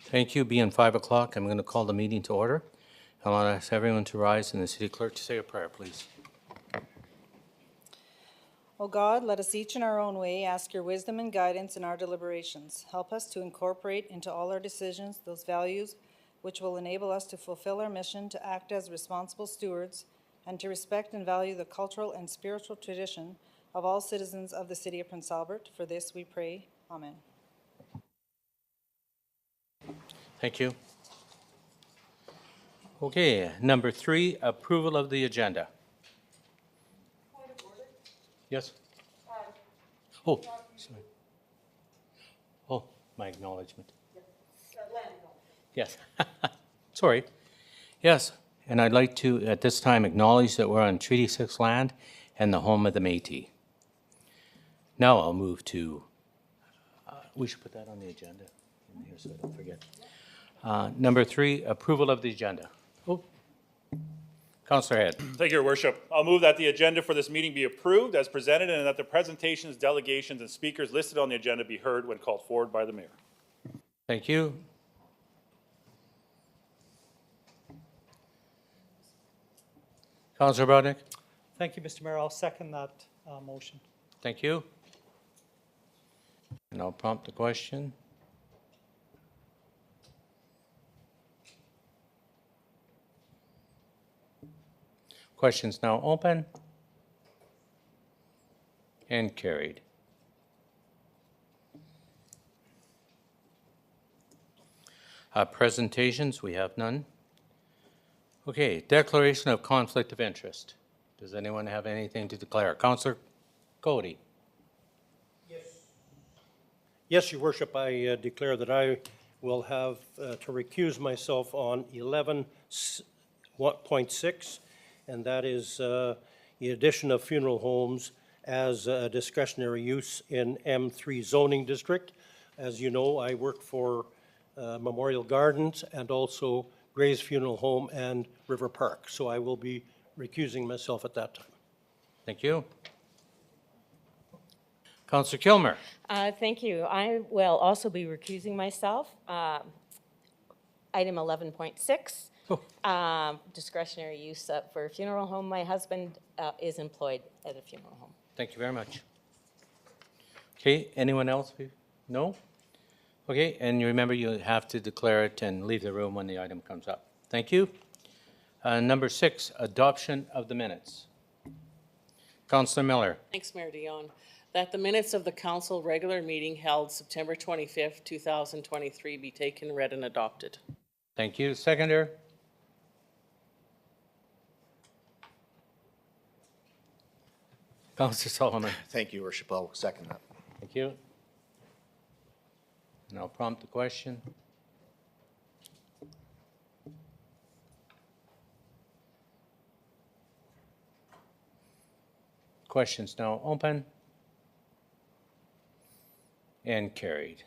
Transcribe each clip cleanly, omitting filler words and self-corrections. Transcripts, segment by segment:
Thank you. Being 5 o'clock, I'm going to call the meeting to order. I want to ask everyone to rise and the city clerk to say a prayer, please. O God, let us each in our own way ask your wisdom and guidance in our deliberations. Help us to incorporate into all our decisions those values which will enable us to fulfill our mission to act as responsible stewards and to respect and value the cultural and spiritual tradition of all citizens of the city of Prince Albert. For this we pray. Amen. Thank you. Okay, number 3, approval of the agenda. Point of order. Yes? Oh, sorry. Oh, my acknowledgement. Yes. Sorry. Yes, and I'd like to, at this time, acknowledge that we're on Treaty 6 land and the home of the Métis. Now I'll move to, we should put that on the agenda in here so I don't forget. Number 3, approval of the agenda. Oh, Councillor Head. Thank you, Your Worship. I'll move that the agenda for this meeting be approved as presented and that the presentations, delegations, and speakers listed on the agenda be heard when called forward by the Mayor. Thank you. Councillor Brodnick. Thank you, Mr. Mayor. I'll second that motion. Thank you. And I'll prompt the question. Questions now open and carried. Presentations, we have none. Okay, declaration of conflict of interest. Does anyone have anything to declare? Councillor Cody. Yes, Your Worship, I declare that I will have to recuse myself on 11.6, and that is the addition of funeral homes as a discretionary use in M3 zoning district. As you know, I work for Memorial Gardens and also Gray's Funeral Home and River Park, so I will be recusing myself at that time. Thank you. Councillor Kilmer. Thank you. I will also be recusing myself. Item 11.6, discretionary use for a funeral home. My husband is employed at a funeral home. Thank you very much. Okay, anyone else? No? Okay, and you remember you have to declare it and leave the room when the item comes up. Thank you. Number 6, adoption of the minutes. Councillor Miller. Thanks, Mayor Dion. That the minutes of the council regular meeting held September 25th, 2023 be taken, read, and adopted. Thank you. Seconder. Councillor Solomon. Thank you, Your Worship. I'll second that. Thank you. And I'll prompt the question. Questions now open and carried.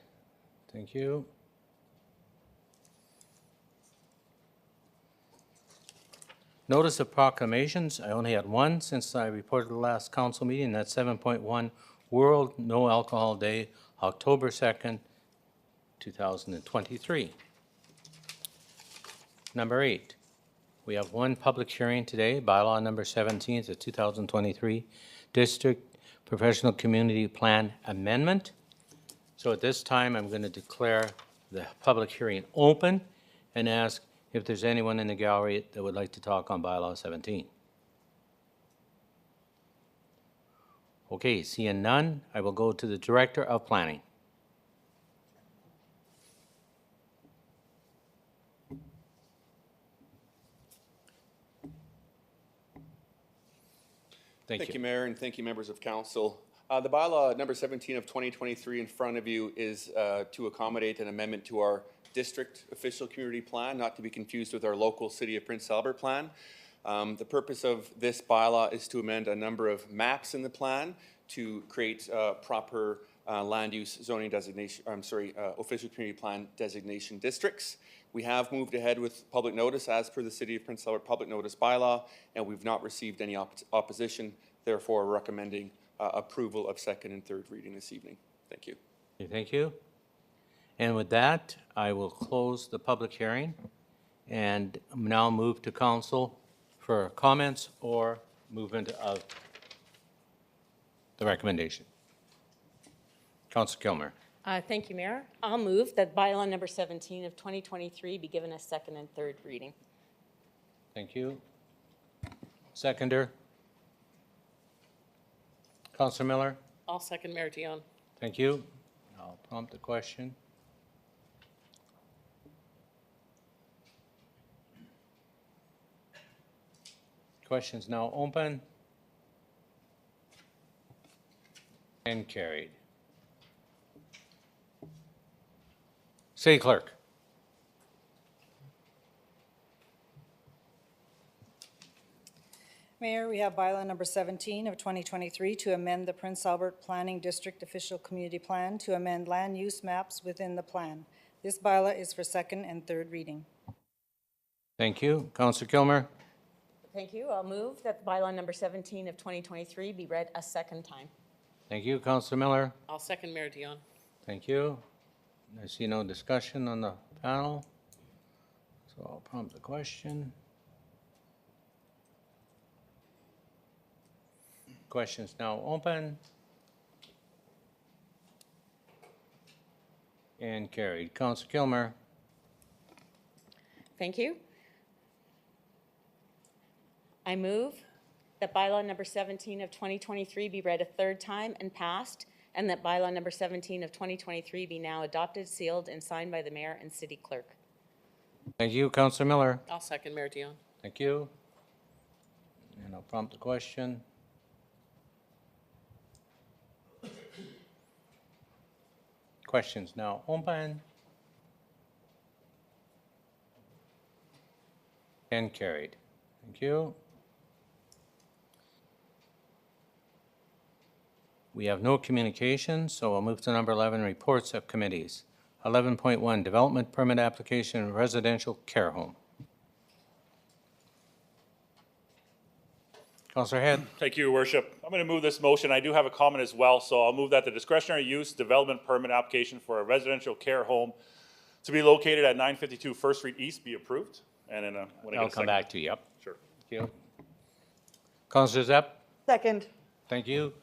Thank you. Notice of proclamations. I only had one since I reported the last council meeting. That's 7.1 World No Alcohol Day, October 2nd, 2023. Number 8, we have one public hearing today, bylaw number 17 of 2023, District Professional Community Plan Amendment. So at this time, I'm going to declare the public hearing open and ask if there's anyone in the gallery that would like to talk on bylaw 17. Okay, seeing none, I will go to the Director of Planning. Thank you, Mayor, and thank you, members of council. The bylaw number 17 of 2023 in front of you is to accommodate an amendment to our district official community plan, not to be confused with our local City of Prince Albert plan. The purpose of this bylaw is to amend a number of maps in the plan to create proper land use zoning designation, official community plan designation districts. We have moved ahead with public notice as per the City of Prince Albert public notice bylaw, and we've not received any opposition. Therefore, recommending approval of second and third reading this evening. Thank you. Thank you. And with that, I will close the public hearing and now move to council for comments or movement of the recommendation. Councilor Kilmer. Thank you, Mayor. I'll move that bylaw number 17 of 2023 be given a second and third reading. Thank you. Seconder. Councilor Miller. I'll second Mayor Dion. Thank you. I'll prompt the question. Question is now open and carried. City Clerk. Mayor, we have bylaw number 17 of 2023 to amend the Prince Albert Planning District Official Community Plan to amend land use maps within the plan. This bylaw is for second and third reading. Thank you. Councilor Kilmer. Thank you. I'll move that bylaw number 17 of 2023 be read a second time. Thank you. Councilor Miller. I'll second Mayor Dion. Thank you. I see no discussion on the panel, so I'll prompt the question. Question is now open and carried. Councilor Kilmer. Thank you. I move that bylaw number 17 of 2023 be read a third time and passed, and that bylaw number 17 of 2023 be now adopted, sealed, and signed by the mayor and city clerk. Thank you. Councilor Miller. I'll second Mayor Dion. Thank you. And I'll prompt the question. Questions now open and carried. Thank you. We have no communication, so we'll move to number 11, reports of committees. 11.1, development permit application and residential care home. Councilor Head. Thank you, Your Worship. I'm going to move this motion. I do have a comment as well, so I'll move that the discretionary use development permit application for a residential care home to be located at 952 First Street East be approved. And then when I get I'll a come second. back to you. Yep. Sure. Thank you. Councilor Zepp. Second. Thank you.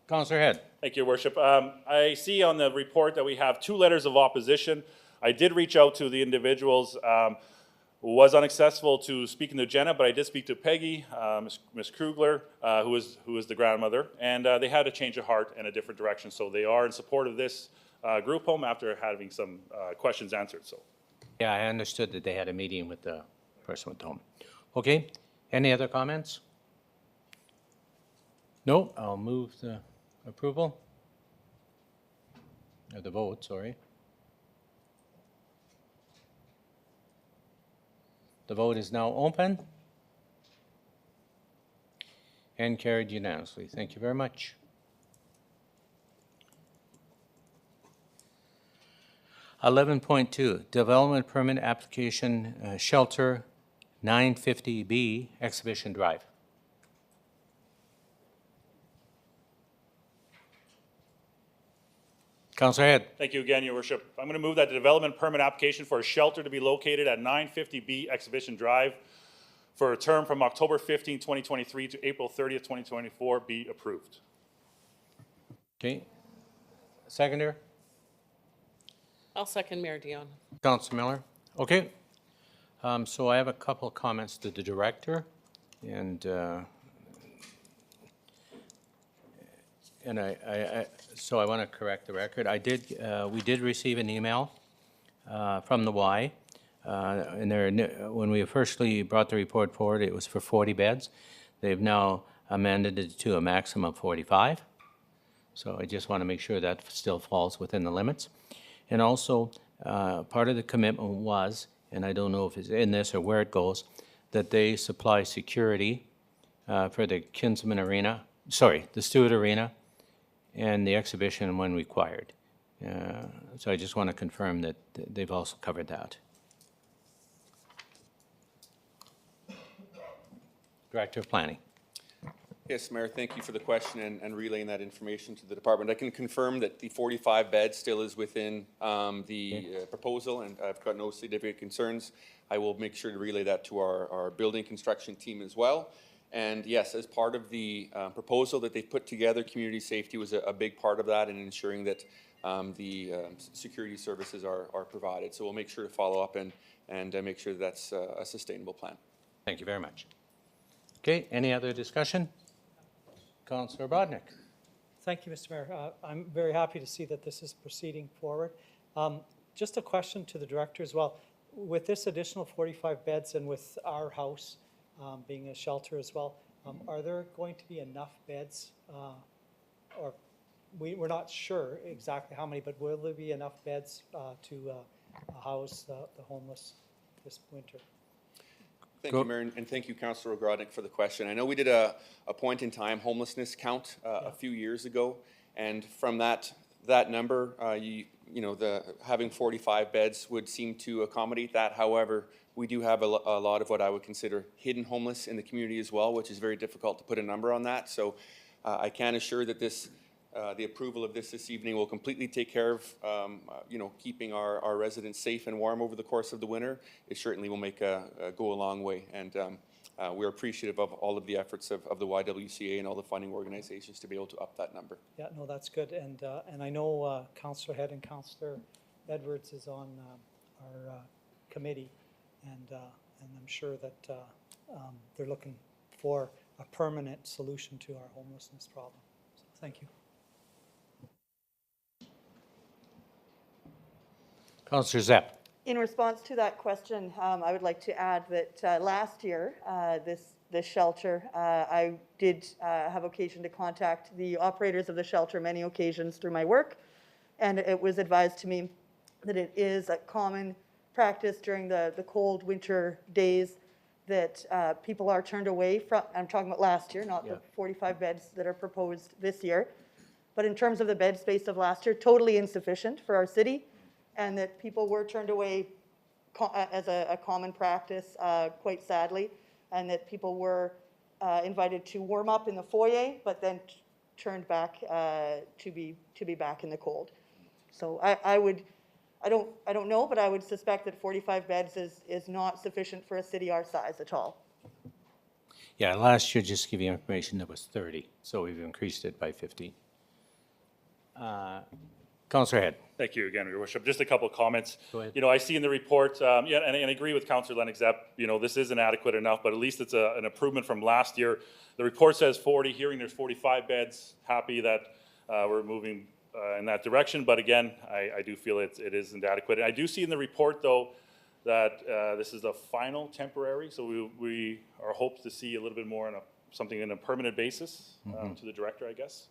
Councilor Head. Thank you, Your Worship. I see on the report that we have 2 letters of opposition. I did reach out to the individuals. Was unsuccessful to speak in the agenda, but I did speak to Peggy, Ms. Krugler, who is the grandmother, and they had a change of heart and a different direction. So they are in support of this group home after having some questions answered. So. Yeah, I understood that they had a meeting with the person with the home. Okay, any other comments? No, I'll move the approval. Or the vote, sorry. The vote is now open and carried unanimously. Thank you very much. (11.2) Development permit application, shelter 950B Exhibition Drive. Councilor Head. Thank you again, Your Worship. I'm going to move that the development permit application for a shelter to be located at 950B Exhibition Drive for a term from October 15, 2023 to April 30th, 2024 be approved. Okay. Seconder. I'll second Mayor Dion. Councilor Miller. Okay. So I have a couple of comments to the director, and so I want to correct the record. We did receive an email from the Y, and when we firstly brought the report forward, it was for 40 beds. They've now amended it to a maximum of 45. So I just want to make sure that still falls within the limits. And also, part of the commitment was, and I don't know if it's in this or where it goes, that they supply security for the Kinsman Arena, the Stewart Arena, and the exhibition when required. So I just want to confirm that they've also covered that. Director of Planning. Yes, Mayor, thank you for the question and relaying that information to the department. I can confirm that the 45 beds still is within the proposal, and I've got no significant concerns. I will make sure to relay that to our building construction team as well. And yes, as part of the proposal that they've put together, community safety was a big part of that, and ensuring that the security services are provided. So we'll make sure to follow up and make sure that that's a sustainable plan. Thank you very much. Okay, any other discussion? Councillor Bodnick. Thank you, Mr. Mayor. I'm very happy to see that this is proceeding forward. Just a question to the director as well. With this additional 45 beds and with our house being a shelter as well, are there going to be enough beds? Or we're not sure exactly how many, but will there be enough beds to house the homeless this winter? Thank you, Mayor, and thank you, Councillor Ogrodnik, for the question. I know we did a point-in-time homelessness count a few years ago, and from that number, having 45 beds would seem to accommodate that. However, we do have a lot of what I would consider hidden homeless in the community as well, which is very difficult to put a number on that. So I can assure that the approval of this evening will completely take care of, keeping our residents safe and warm over the course of the winter. It certainly will go a long way, and we're appreciative of all of the efforts of the YWCA and all the funding organizations to be able to up that number. Yeah, no, that's good. And I know Councillor Head and Councillor Edwards is on our committee, and I'm sure that they're looking for a permanent solution to our homelessness problem. So thank you. Councillor Zepp. In response to that question, I would like to add that last year, this shelter, I did have occasion to contact the operators of the shelter many occasions through my work, and it was advised to me that it is a common practice during the cold winter days that people are turned away from. I'm talking about last year, not the 45 beds that are proposed this year. But in terms of the bed space of last year, totally insufficient for our city, and that people were turned away as a common practice, quite sadly, and that people were invited to warm up in the foyer, but then turned back to be back in the cold. So I don't know, but I would suspect that 45 beds is not sufficient for a city our size at all. Yeah, last year, just to give you information, there was 30, so we've increased it by 50. Councillor Head. Thank you again, Your Worship. Just a couple of comments. Go ahead. I see in the report, and I agree with Councillor Lennox-Zepp, this isn't adequate enough, but at least it's an improvement from last year. The report says 40, hearing there's 45 beds. Happy that we're moving in that direction, but again, I do feel it isn't adequate. And I do see in the report, though, that this is the final temporary, so we are hoped to see a little bit more on something on a permanent basis to the director, I guess.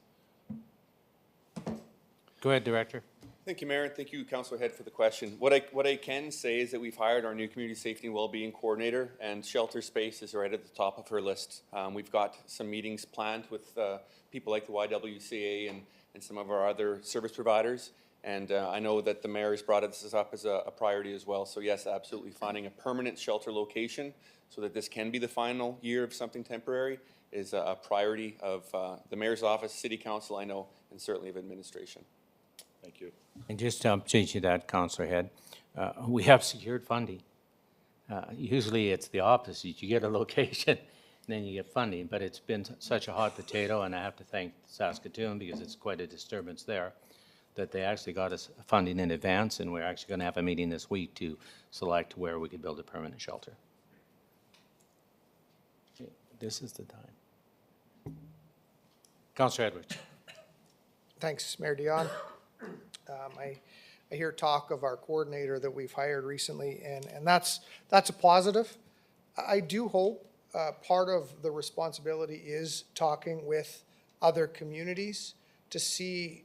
Go ahead, Director. Thank you, Mayor, and thank you, Councillor Head, for the question. What I can say is that we've hired our new community safety and wellbeing coordinator, and shelter space is right at the top of her list. We've got some meetings planned with people like the YWCA and some of our other service providers, and I know that the mayor has brought this up as a priority as well. So yes, absolutely, finding a permanent shelter location so that this can be the final year of something temporary is a priority of the mayor's office, city council, I know, and certainly of administration. Thank you. And just to update you that, Councillor Head, we have secured funding. Usually it's the opposite. You get a location, and then you get funding, but it's been such a hot potato, and I have to thank Saskatoon because it's quite a disturbance there, that they actually got us funding in advance, and we're actually going to have a meeting this week to select where we could build a permanent shelter. Okay, this is the time. Councillor Edwards. Thanks, Mayor Dion. I hear talk of our coordinator that we've hired recently, and that's a positive. I do hope part of the responsibility is talking with other communities to see,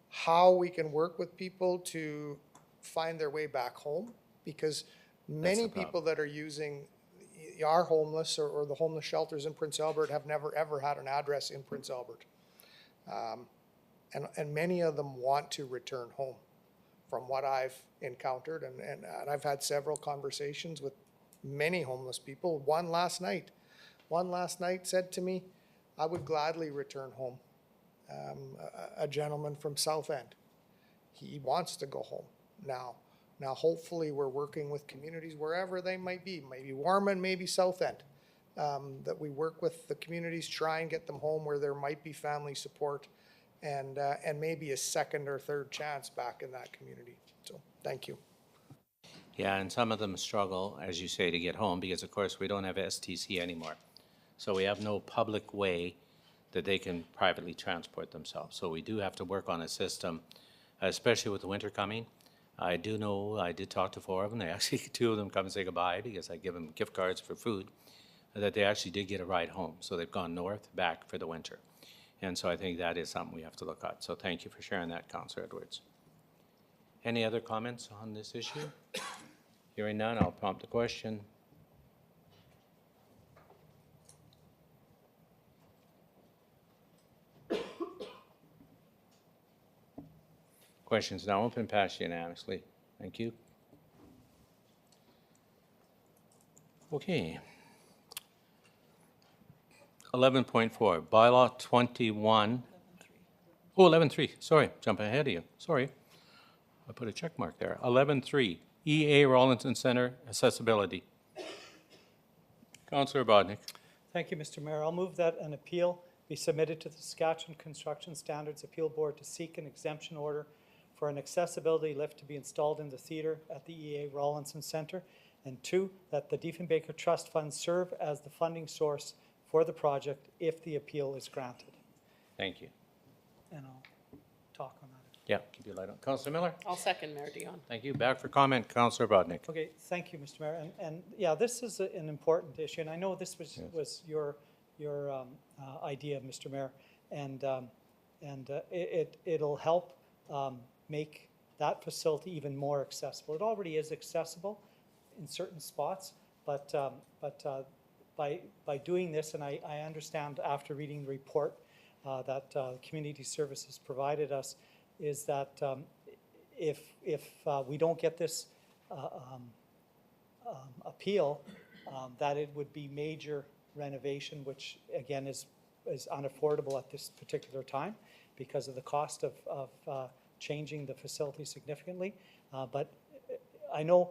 how we can work with people to find their way back home, because many people that are using are homeless or the homeless shelters in Prince Albert have never ever had an address in Prince Albert. And many of them want to return home from what I've encountered. And I've had several conversations with many homeless people. One last night said to me, I would gladly return home. A gentleman from South End, he wants to go home now. Now, hopefully, we're working with communities wherever they might be, maybe Warman, maybe South End, that we work with the communities, try and get them home where there might be family support and maybe a second or third chance back in that community. So, thank you. Yeah, and some of them struggle, as you say, to get home because, of course, we don't have STC anymore. So we have no public way that they can privately transport themselves. So we do have to work on a system, especially with the winter coming. I do know, I did talk to 4 of them. They actually, 2 of them come and say goodbye because I give them gift cards for food, that they actually did get a ride home. So they've gone north, back for the winter. And so I think that is something we have to look at. So thank you for sharing that, Councillor Edwards. Any other comments on this issue? Hearing none, I'll prompt the question. Questions now open, passed unanimously. Thank you. Okay. 11.4, Bylaw 21. Oh, 11.3, sorry, jumping ahead of you, sorry. I put a check mark there. 11.3, EA Rawlinson Center Accessibility. Councillor Bodnik. Thank you, Mr. Mayor. I'll move that an appeal be submitted to the Saskatchewan Construction Standards Appeal Board to seek an exemption order for an accessibility lift to be installed in the theatre at the EA Rawlinson Center. And 2, that the Diefenbaker Trust Fund serve as the funding source for the project if the appeal is granted. Thank you. And I'll talk on that. Yeah, keep your light on. Councillor Miller. I'll second Mayor Dion. Thank you. Back for comment, Councillor Bodnik. Okay, thank you, Mr. Mayor. And yeah, this is an important issue, and I know this was your idea, Mr. Mayor, and it'll help make that facility even more accessible. It already is accessible in certain spots, but by doing this, and I understand after reading the report that Community Services provided us, is that if we don't get this appeal, that it would be major renovation, which again is unaffordable at this particular time because of the cost of changing the facility significantly. But I know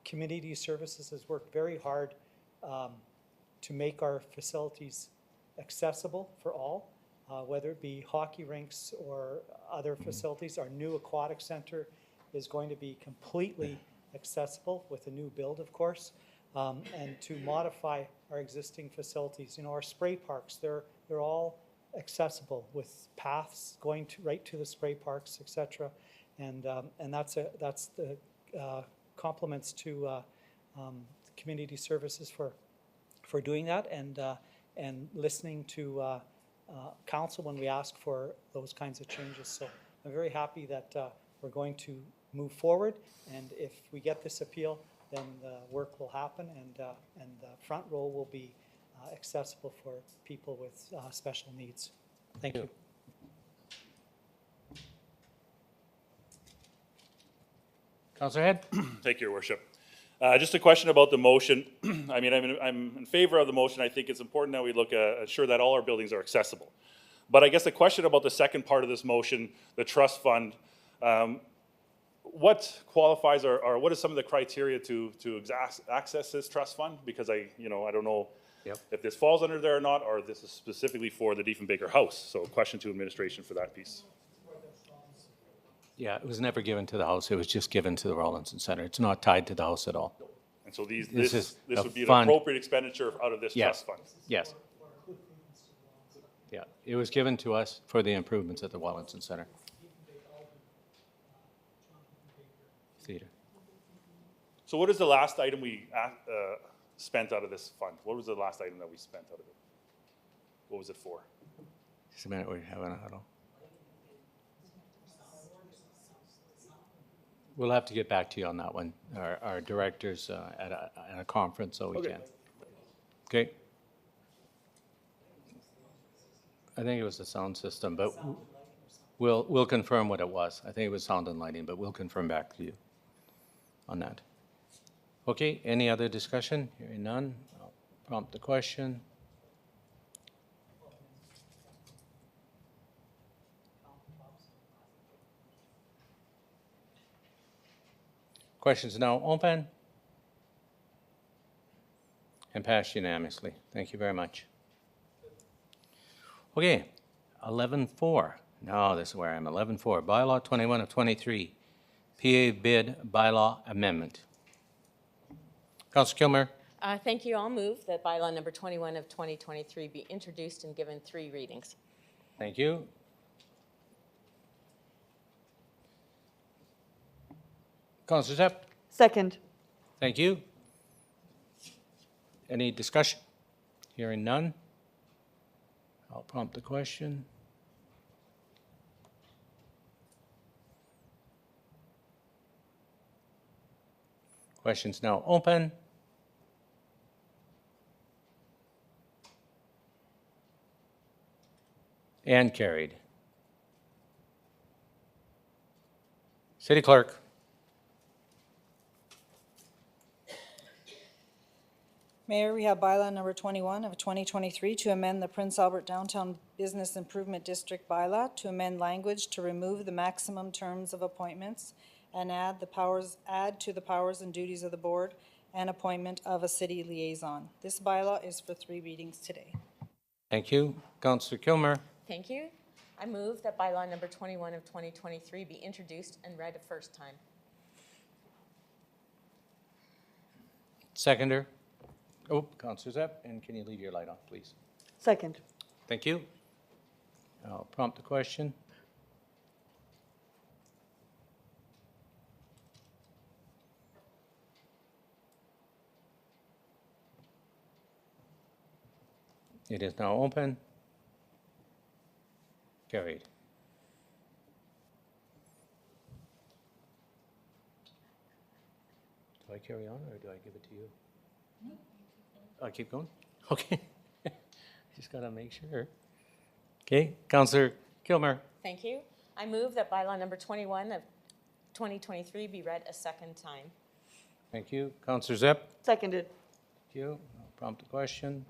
Community Services has worked very hard to make our facilities accessible for all, whether it be hockey rinks or other facilities. Our new aquatic center is going to be completely accessible with a new build, of course, and to modify our existing facilities. You know, our spray parks, they're all accessible with paths going right to the spray parks, etc. And that's the compliments to Community Services for doing that and listening to council when we ask for those kinds of changes. So I'm very happy that we're going to move forward, and if we get this appeal, then the work will happen, and the front row will be accessible for people with special needs. Thank you. Councillor Head. Thank you, Your Worship. Just a question about the motion. I mean, I'm in favor of the motion. I think it's important that we look ensure that all our buildings are accessible. But I guess the question about the second part of this motion, the trust fund, what qualifies or what is some of the criteria to access this trust fund? Because I don't know if this falls under there or not, or this is specifically for the Diefenbaker House. So question to administration for that piece. Yeah, it was never given to the house. It was just given to the Rawlinson Center. It's not tied to the house at all. And so this is would a be an fund. appropriate expenditure out of this trust fund. Yes. Yeah, it was given to us for the improvements at the Rawlinson Center. Theater. So what is the last item we spent out of this fund? What was the last item that we spent out of it? What was it for? Just a minute, we're having a huddle. We'll have to get back to you on that one. Our director's at a conference, so we Okay. can. Okay. I think it was the sound system, but we'll confirm what it was. I think it was sound and lighting, but we'll confirm back to you on that. Okay, any other discussion? Hearing none, I'll prompt the question. Questions now open. And passed unanimously. Thank you very much. Okay, 11.4. Now this is where I'm. 11.4, Bylaw 21 of 23, PA bid bylaw amendment. Councillor Kilmer. Thank you. I'll move that bylaw number 21 of 2023 be introduced and given 3 readings. Thank you. Councillor Zepp. Second. Thank you. Any discussion? Hearing none. I'll prompt the question. Questions now open. And carried. City Clerk. Mayor, we have bylaw number 21 of 2023 to amend the Prince Albert Downtown Business Improvement District bylaw to amend language to remove the maximum terms of appointments and add to the powers and duties of the board and appointment of a city liaison. This bylaw is for 3 readings today. Thank you. Councillor Kilmer. Thank you. I move that bylaw number 21 of 2023 be introduced and read a first time. Seconder. Oh, Councillor Zepp, and can you leave your light on, please? Second. Thank you. I'll prompt the question. It is now open. Carried. Do I carry on or do I give it to you? I keep going? Okay. Just gotta make sure. Okay, Councillor Kilmer. Thank you. I move that bylaw number 21 of 2023 be read a second time. Thank you. Councillor Zepp. Seconded. Thank you. I'll prompt the question.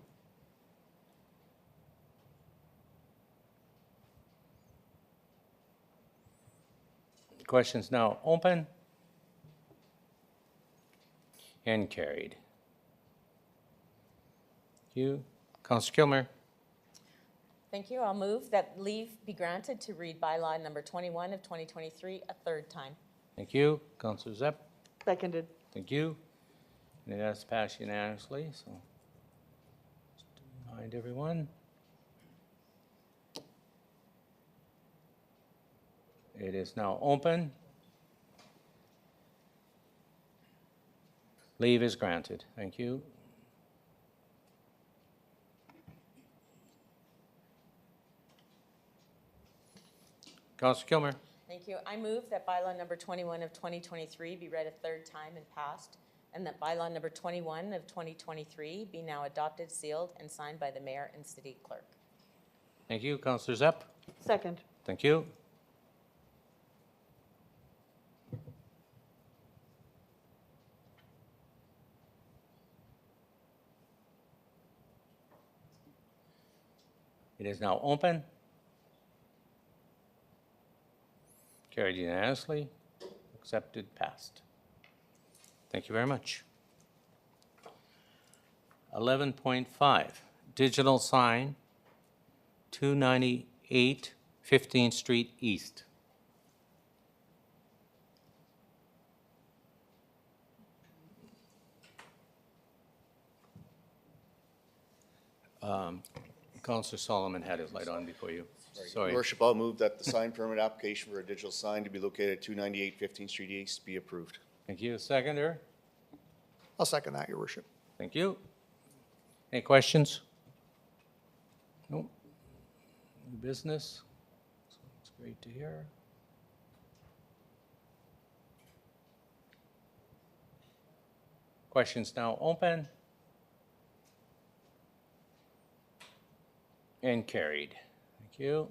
The question's now open and carried. Thank you. Councillor Kilmer. Thank you. I'll move that leave be granted to read bylaw number 21 of 2023 a third time. Thank you. Councillor Zepp. Seconded. Thank you. And it has passed unanimously, so just to remind everyone. It is now open. Leave is granted. Thank you. Councillor Kilmer. Thank you. I move that bylaw number 21 of 2023 be read a third time and passed, and that bylaw number 21 of 2023 be now adopted, sealed, and signed by the mayor and city clerk. Thank you. Councillor Zepp. Second. Thank you. It is now open. Carried unanimously. Accepted, passed. Thank you very much. 11.5, digital sign, 298 15th Street East. Councillor Solomon had his light on before you. Sorry. Your worship, I'll move that the sign permit application for a digital sign to be located at 298 15th Street East be approved. Thank you. Seconder. I'll second that, your worship. Thank you. Any questions? Nope. New business. So it's great to hear. Questions now open. And carried. Thank you.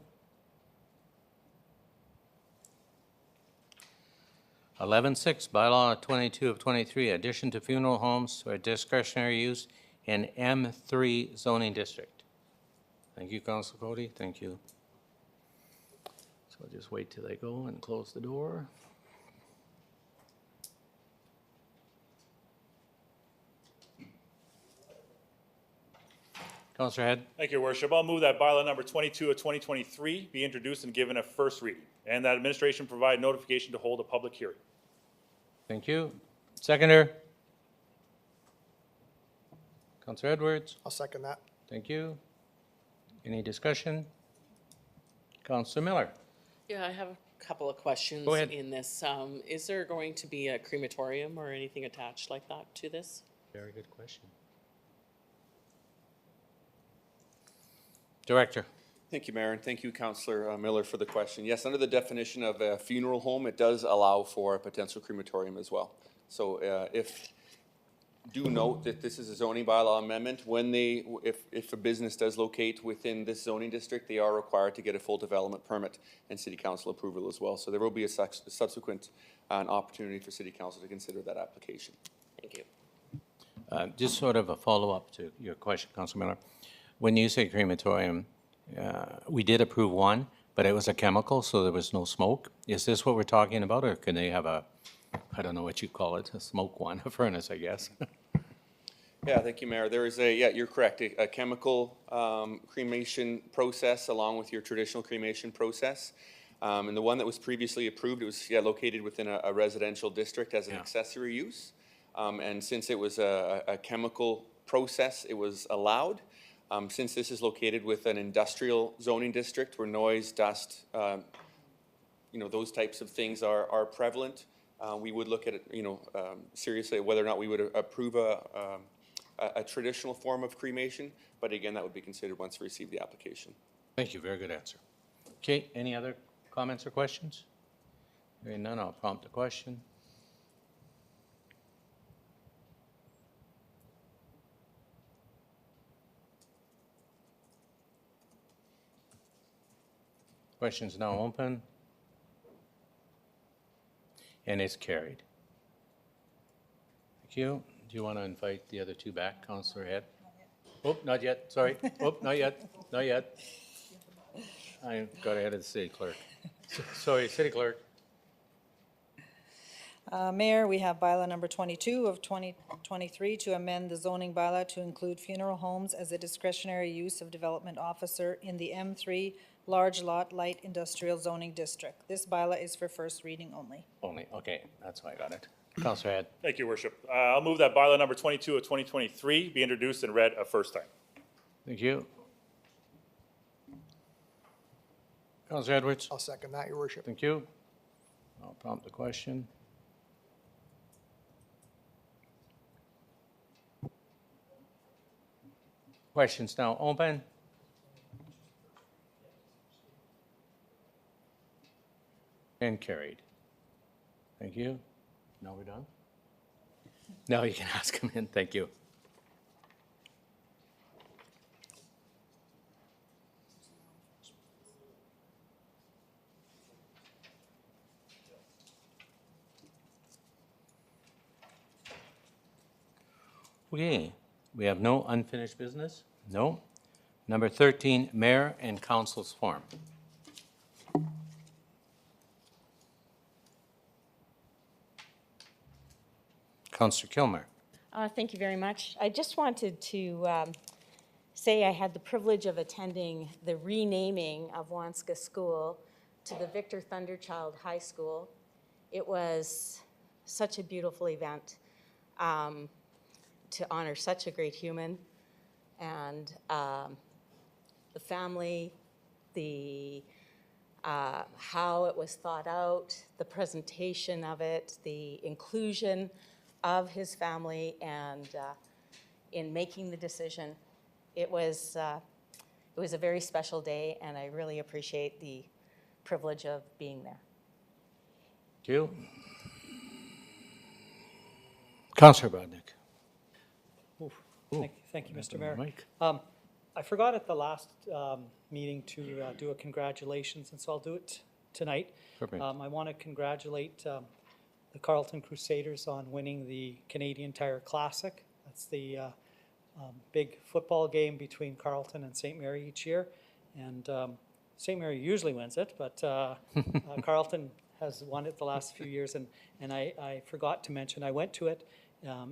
11.6, bylaw 22 of 23, addition to funeral homes for discretionary use in M3 zoning district. Thank you, Councilor Cody. Thank you. So I'll just wait till they go and close the door. Councillor Head. Thank you, Your Worship. I'll move that bylaw number 22 of 2023 be introduced and given a first reading, and that administration provide notification to hold a public hearing. Thank you. Seconder. Councillor Edwards. I'll second that. Thank you. Any discussion? Councillor Miller. Yeah, I have a couple of questions Go ahead. in this. Is there going to be a crematorium or anything attached like that to this? Very good question. Director. Thank you, Mayor, and thank you, Councillor Miller, for the question. Yes, under the definition of a funeral home, it does allow for a potential crematorium as well. So do note that this is a zoning bylaw amendment. When if a business does locate within this zoning district, they are required to get a full development permit and city council approval as well. So there will be a subsequent opportunity for city council to consider that application. Thank you. Just sort of a follow-up to your question, Councillor Miller. When you say crematorium, we did approve one, but it was a chemical, so there was no smoke. Is this what we're talking about, or can they have a, I don't know what you call it, a smoke one, a furnace, I guess? Yeah, thank you, Mayor. There is yeah, you're correct, a chemical cremation process along with your traditional cremation process. And the one that was previously approved, it was located within a residential district as an accessory use. And since it was a chemical process, it was allowed. Since this is located with an industrial zoning district where noise, dust, those types of things are prevalent, we would look at it, seriously whether or not we would approve a traditional form of cremation. But again, that would be considered once we receive the application. Thank you, very good answer. Okay, any other comments or questions? Hearing none, I'll prompt the question. Questions now open. And it's carried. Thank you. Do you want to invite the other two back, Councillor Head? Oh, not yet, sorry. Oh, not yet, not yet. I got ahead of the city clerk. Sorry, city clerk. Mayor, we have bylaw number 22 of 2023 to amend the zoning bylaw to include funeral homes as a discretionary use of development officer in the M3 large lot light industrial zoning district. This bylaw is for first reading only. Only, okay, that's why I got it. Councillor Head. Thank you, Your Worship. I'll move that bylaw number 22 of 2023 be introduced and read a first time. Thank you. Councillor Edwards. I'll second that, Your Worship. Thank you. I'll prompt the question. Questions now open. And carried. Thank you. Now we're done? Now you can ask them in. Thank you. Okay, we have no unfinished business? No. Number 13, Mayor and Council's Forum. Councillor Kilmer. Thank you very much. I just wanted to say I had the privilege of attending the renaming of Wanska School to the Victor Thunderchild High School. It was such a beautiful event to honor such a great human, and the family, the how it was thought out, the presentation of it, the inclusion of his family, and in making the decision. It was a very special day, and I really appreciate the privilege of being there. Thank you. Councillor Bodnick. Thank you, Mr. Mayor. Mike. I forgot at the last meeting to do a congratulations, and so I'll do it tonight. Perfect. I want to congratulate the Carleton Crusaders on winning the Canadian Tire Classic. That's the big football game between Carleton and St. Mary each year. And St. Mary usually wins it, but Carleton has won it the last few years. And I forgot to mention, I went to it.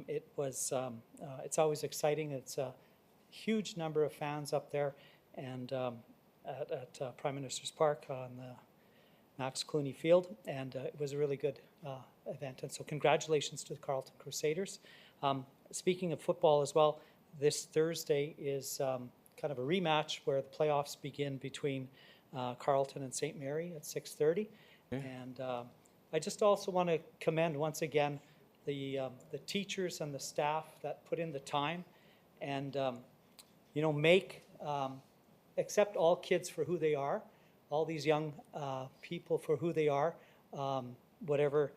It was, it's always exciting. It's huge number of fans up there, and at Prime Minister's Park on the Max Clooney Field, and it was a really good event. And so congratulations to the Carleton Crusaders. Speaking of football as well, this Thursday is kind of a rematch where the playoffs begin between Carleton and St. Mary at 6:30. And I just also want to commend once again the teachers and the staff that put in the time and accept all kids for who they are, all these young people for who they are, whatever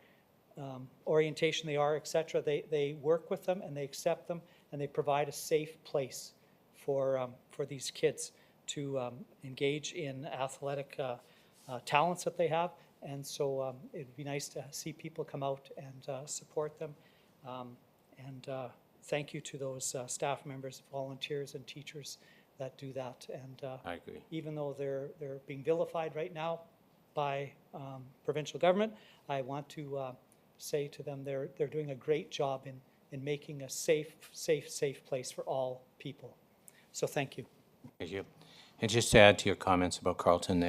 orientation they are, etc. They work with them and they accept them and they provide a safe place for these kids to engage in athletic talents that they have. And so it'd be nice to see people come out and support them. And thank you to those staff members, volunteers, and teachers that do that. And I agree. even though they're being vilified right now by provincial government, I want to say to them they're doing a great job in making a safe place for all people. So thank you. Thank you. And just to add to your comments about Carleton,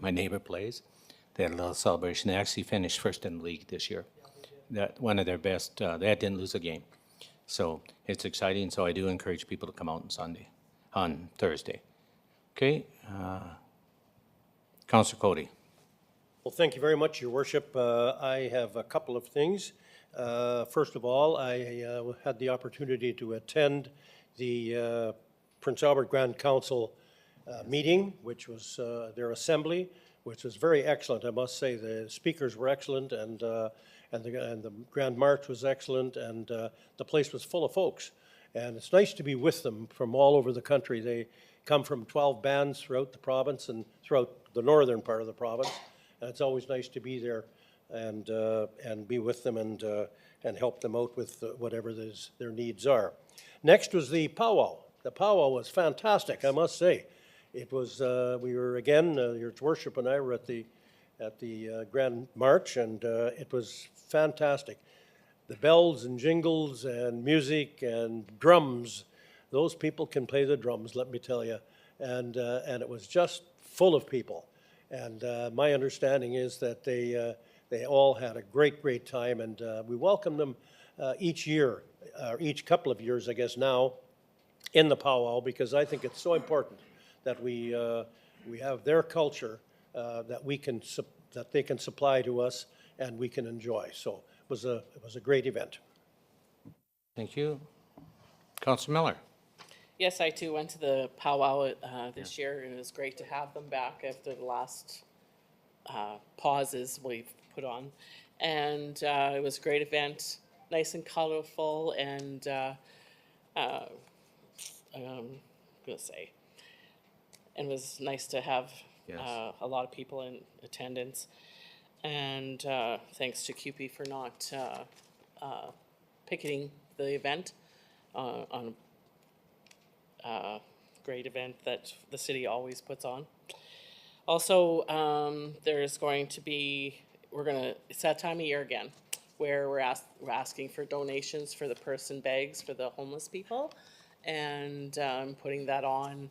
my neighbor plays. They had a little celebration. They actually finished first in the league this year. That one of their best. They didn't lose a game, so it's exciting. So I do encourage people to come out on Thursday. Okay, Councillor Cody. Well, thank you very much, Your Worship. I have a couple of things. First of all, I had the opportunity to attend the Prince Albert Grand Council meeting, which was their assembly, which was very excellent. I must say the speakers were excellent, and the Grand March was excellent, and the place was full of folks. And it's nice to be with them from all over the country. They come from 12 bands throughout the province and throughout the northern part of the province. And it's always nice to be there and be with them and help them out with whatever their needs are. Next was the powwow. The powwow was fantastic, I must say. It was, we were again, Your Worship and I were at the Grand March, and it was fantastic. The bells and jingles and music and drums, those people can play the drums, let me tell you. And it was just full of people. And my understanding is that they all had a great time, and we welcome them each year, or each couple of years, I guess now, in the powwow, because I think it's so important that we have their culture that they can supply to us and we can enjoy. So it was a great event. Thank you. Councillor Miller. Yes, I too went to the powwow this year, and it was great to have them back after the last pauses we've put on. And it was a great event, nice and colorful, and and it was nice to have a lot of people in attendance. And thanks to CUPE for not picketing the event on a great event that the city always puts on. Also, there's going to be, it's that time of year again, where we're asking for donations for the person bags for the homeless people, and putting that on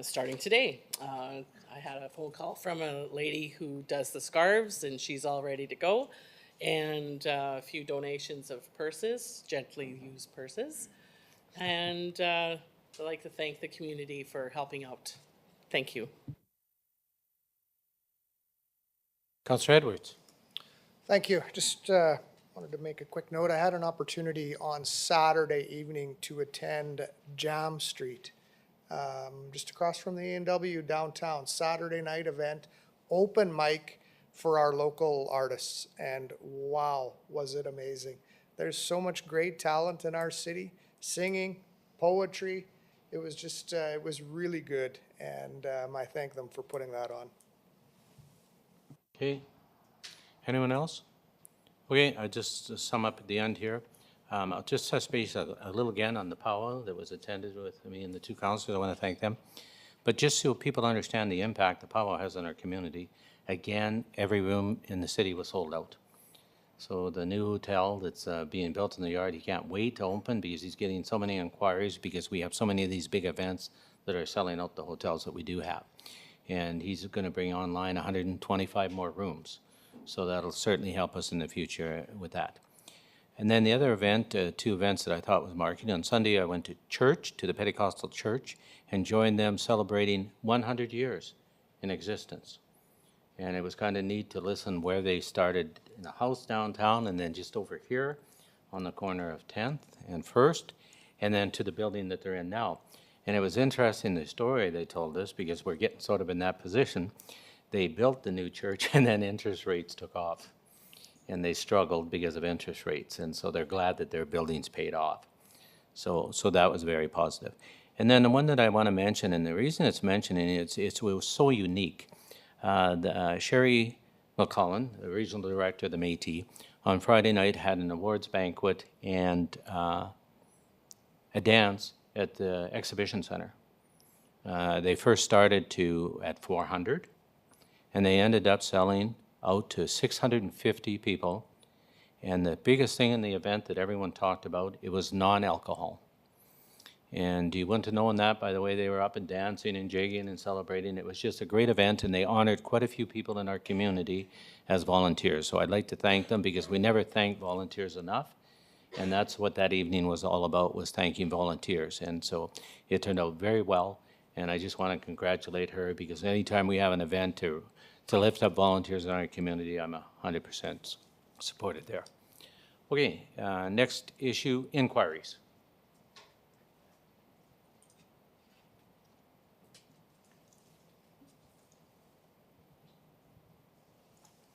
starting today. I had a phone call from a lady who does the scarves, and she's all ready to go, and a few donations of purses, gently used purses, and I'd like to thank the community for helping out. Thank you. Councillor Edwards. Thank you. Just wanted to make a quick note. I had an opportunity on Saturday evening to attend Jam Street, just across from the A&W downtown. Saturday night event, open mic for our local artists, and wow, was it amazing. There's so much great talent in our city, singing, poetry. It was just, it was really good, and I thank them for putting that on. Okay. Anyone else? Okay, I just to sum up at the end here. I'll just touch base a little again on the powwow that was attended with me and the two councillors. I want to thank them. But just so people understand the impact the powwow has on our community, again, every room in the city was sold out. So the new hotel that's being built in the yard, he can't wait to open because he's getting so many inquiries because we have so many of these big events that are selling out the hotels that we do have. And he's going to bring online 125 more rooms. So that'll certainly help us in the future with that. And then the other event, two events that I thought was marking. On Sunday, I went to church, to the Pentecostal church, and joined them celebrating 100 years in existence. And it was kind of neat to listen where they started in a house downtown and then just over here on the corner of 10th and 1st, and then to the building that they're in now. And it was interesting, the story they told us, because we're getting sort of in that position. They built the new church and then interest rates took off. And they struggled because of interest rates. And so they're glad that their buildings paid off. So that was very positive. And then the one that I want to mention, and the reason it's mentioning it was so unique. Sherry McCullen, the regional director of the Métis, on Friday night had an awards banquet and a dance at the exhibition center. They first started at 400, and they ended up selling out to 650 people. And the biggest thing in the event that everyone talked about, it was non-alcohol. And you wouldn't have known that by the way they were up and dancing and jigging and celebrating. It was just a great event, and they honored quite a few people in our community as volunteers. So I'd like to thank them because we never thank volunteers enough. And that's what that evening was all about, was thanking volunteers. And so it turned out very well. And I just want to congratulate her because anytime we have an event to lift up volunteers in our community, I'm 100% supported there. Okay, next issue, inquiries.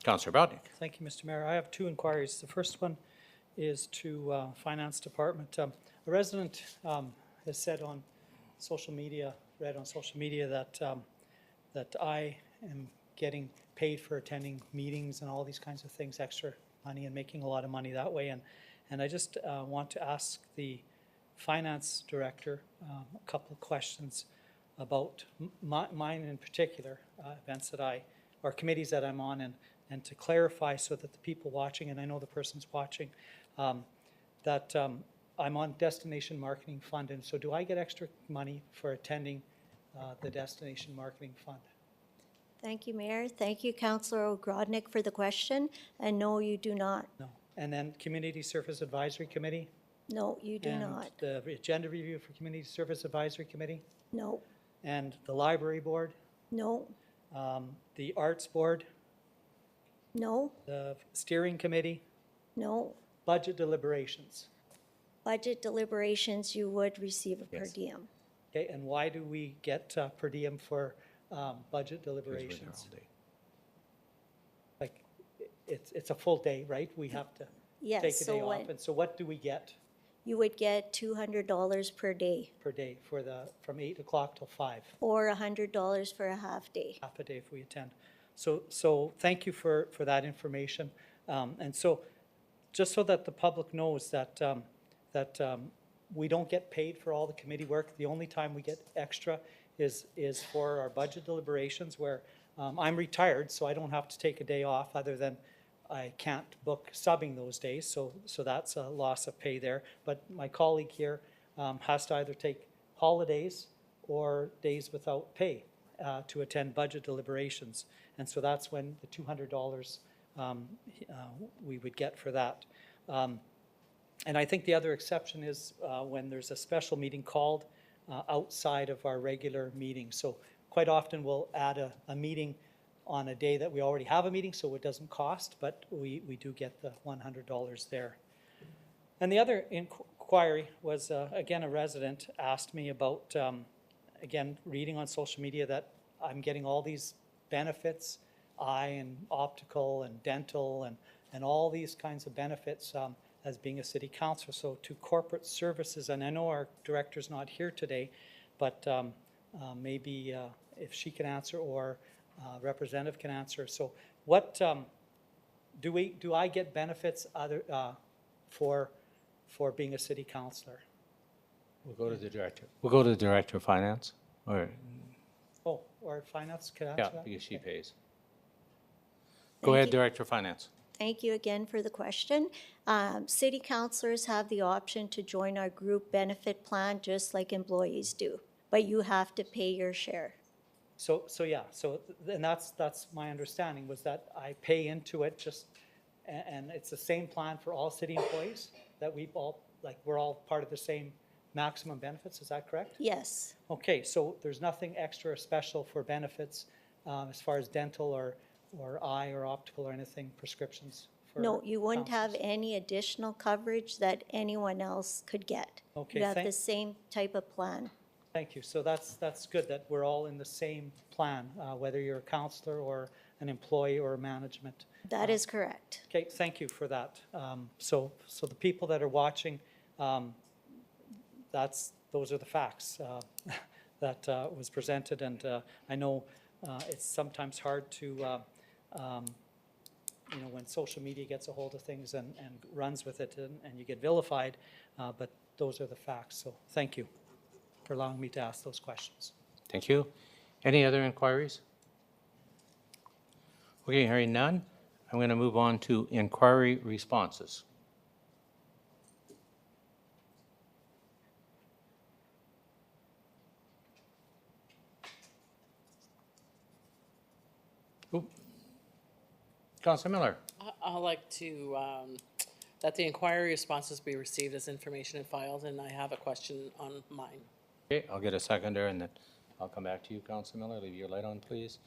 Councillor Brodnick. Thank you, Mr. Mayor. I have two inquiries. The first one is to Finance Department. A resident has said on social media, read on social media that I am getting paid for attending meetings and all these kinds of things, extra money, and making a lot of money that way. And I just want to ask the Finance Director a couple of questions about mine in particular, events that or committees that I'm on, and to clarify so that the people watching, and I know the person's watching, that I'm on Destination Marketing Fund, and so do I get extra money for attending the Destination Marketing Fund? Thank you, Mayor. Thank you, Councillor Grodnick, for the question. And no, you do not. No. And then Community Service Advisory Committee? No, you do not. And the Agenda Review for Community Service Advisory Committee? No, And the Library Board? no, The Arts Board? no, The Steering Committee? no. Budget Deliberations? Budget deliberations, you would receive a per Yes. diem. Okay, and why do we get per diem for budget Because we're there deliberations? all day. Like, it's a full day, right? We have to Yes, take a so day off. what, And so what do we get you would get $200 per day per day for from 8 o'clock till 5? or $100 for a half day. Half a day if we attend. So thank you for that information. And so, just so that the public knows that, we don't get paid for all the committee work. The only time we get extra is for our budget deliberations, where I'm retired, so I don't have to take a day off, other than I can't book subbing those days, so that's a loss of pay there. But my colleague here has to either take holidays or days without pay to attend budget deliberations. And so that's when the $200 we would get for that. And I think the other exception is when there's a special meeting called outside of our regular meeting. So quite often we'll add a meeting on a day that we already have a meeting, so it doesn't cost, but we do get the $100 there. And the other inquiry was, again, a resident asked me about, again, reading on social media that I'm getting all these benefits, eye and optical and dental and all these kinds of benefits as being a city councillor. So to corporate services, and I know our director's not here today, but maybe if she can answer, or representative can answer. So what do I get benefits other for being a city councillor? We'll go to the director. We'll go to the director of finance, or Or finance can answer yeah, that? because she pays. Thank Go ahead, you. director of finance. Thank you again for the question. City councilors have the option to join our group benefit plan just like employees do, but you have to pay your share. So yeah, and that's my understanding, was that I pay into it just, and it's the same plan for all city employees, that we're all part of the same maximum benefits, is that correct? Yes. Okay, so there's nothing extra or special for benefits as far as dental or eye or optical or anything, prescriptions for No, you wouldn't have councillors? any additional coverage that anyone else could get. Okay, You have the same type of plan. Thank you. So that's good that we're all in the same plan, whether you're a councillor or an employee or management. That is correct. Okay, thank you for that. So the people that are watching, those are the facts that was presented, and I know it's sometimes hard to, when social media gets a hold of things and runs with it and you get vilified, but those are the facts. So thank you for allowing me to ask those questions. Thank you. Any other inquiries? Okay, hearing none, I'm going to move on to inquiry responses. Councilor Miller. I'd like to, that the inquiry responses be received as information and filed, and I have a question on mine. Okay, I'll get a seconder and then I'll come back to you, Councilor Miller. Leave your light on, please.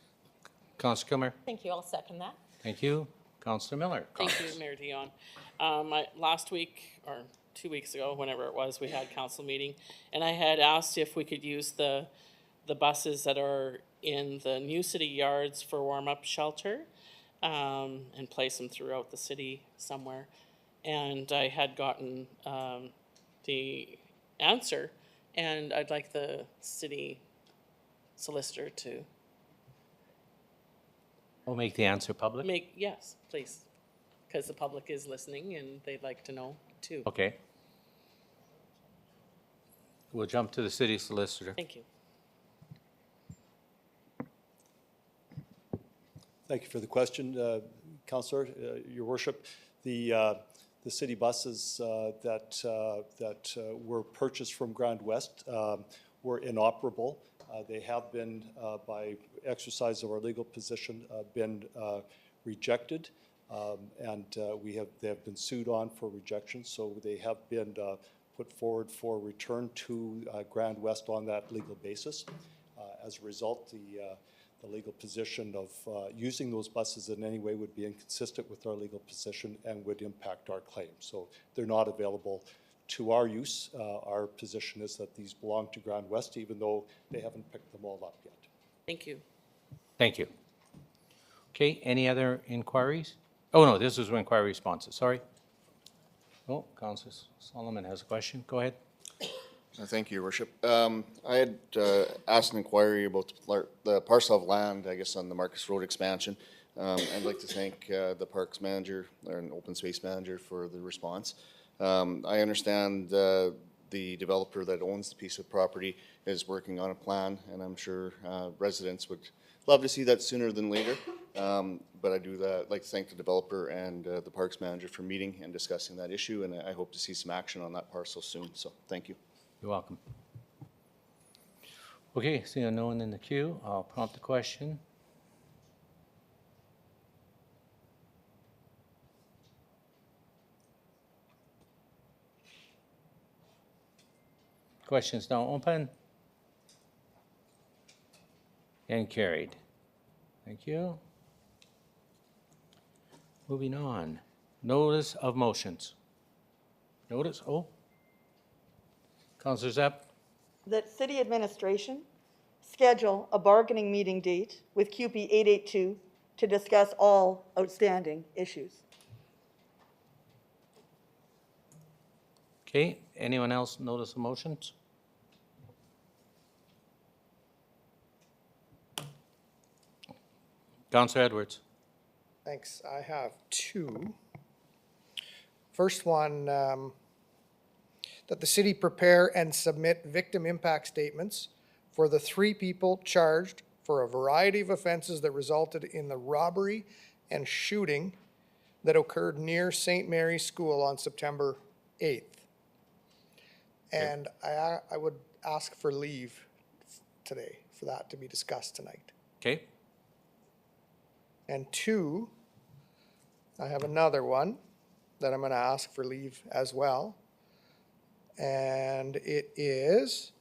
Councilor Kilmer. Thank you, I'll second that. Thank you. Councilor Miller. Thank you, Mayor Dion. Last week, or 2 weeks ago, whenever it was, we had council meeting, and I had asked if we could use the buses that are in the new city yards for warm-up shelter, and place them throughout the city somewhere. And I had gotten the answer, and I'd like the city solicitor to We'll make the answer public. yes, please, because the public is listening and they'd like to know too. Okay. We'll jump to the city solicitor. Thank you. Thank you for the question, Councillor. Your Worship. The city buses that were purchased from Grand West were inoperable. They have been, by exercise of our legal position, been rejected, and they have been sued on for rejection. So they have been put forward for return to Grand West on that legal basis. As a result, the legal position of using those buses in any way would be inconsistent with our legal position and would impact our claim. So they're not available to our use. Our position is that these belong to Grand West, even though they haven't picked them all up yet. Thank you. Thank you. Okay, any other inquiries? Oh, no, this is inquiry responses, sorry. Oh, Councillor Solomon has a question. Go ahead. Thank you, Your Worship. I had asked an inquiry about the parcel of land, I guess, on the Marcus Road expansion. I'd like to thank the Parks Manager or an Open Space Manager for the response. I understand the developer that owns the piece of property is working on a plan, and I'm sure residents would love to see that sooner than later. But I do like to thank the developer and the Parks Manager for meeting and discussing that issue, and I hope to see some action on that parcel soon. So thank you. You're welcome. Okay, seeing no one in the queue, I'll prompt the question. Questions now open. And carried. Thank you. Moving on. Notice of motions. Notice, Councillor Zepp. That city administration schedule a bargaining meeting date with QP 882 to discuss all outstanding issues. Okay, anyone else notice of motions? Councillor Edwards. Thanks. I have two. First one, that the city prepare and submit victim impact statements for the 3 people charged for a variety of offenses that resulted in the robbery and shooting that occurred near St. Mary's School on September 8th. And I would ask for leave today for that to be discussed tonight. Okay, And two, I have another one that I'm going to ask for leave as well. And it is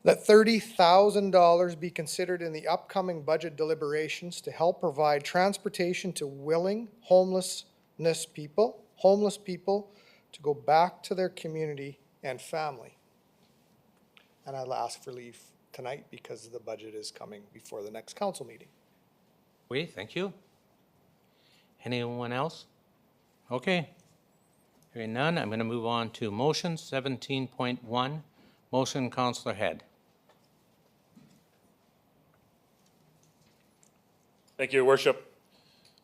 that $30,000 be considered in the upcoming budget deliberations to help provide transportation to willing homeless people to go back to their community and family. And I'll ask for leave tonight because the budget is coming before the next council meeting. okay, thank you. Anyone else? Okay. Hearing none, I'm going to move on to motion 17.1. Motion, Councillor Head. Thank you, Your Worship.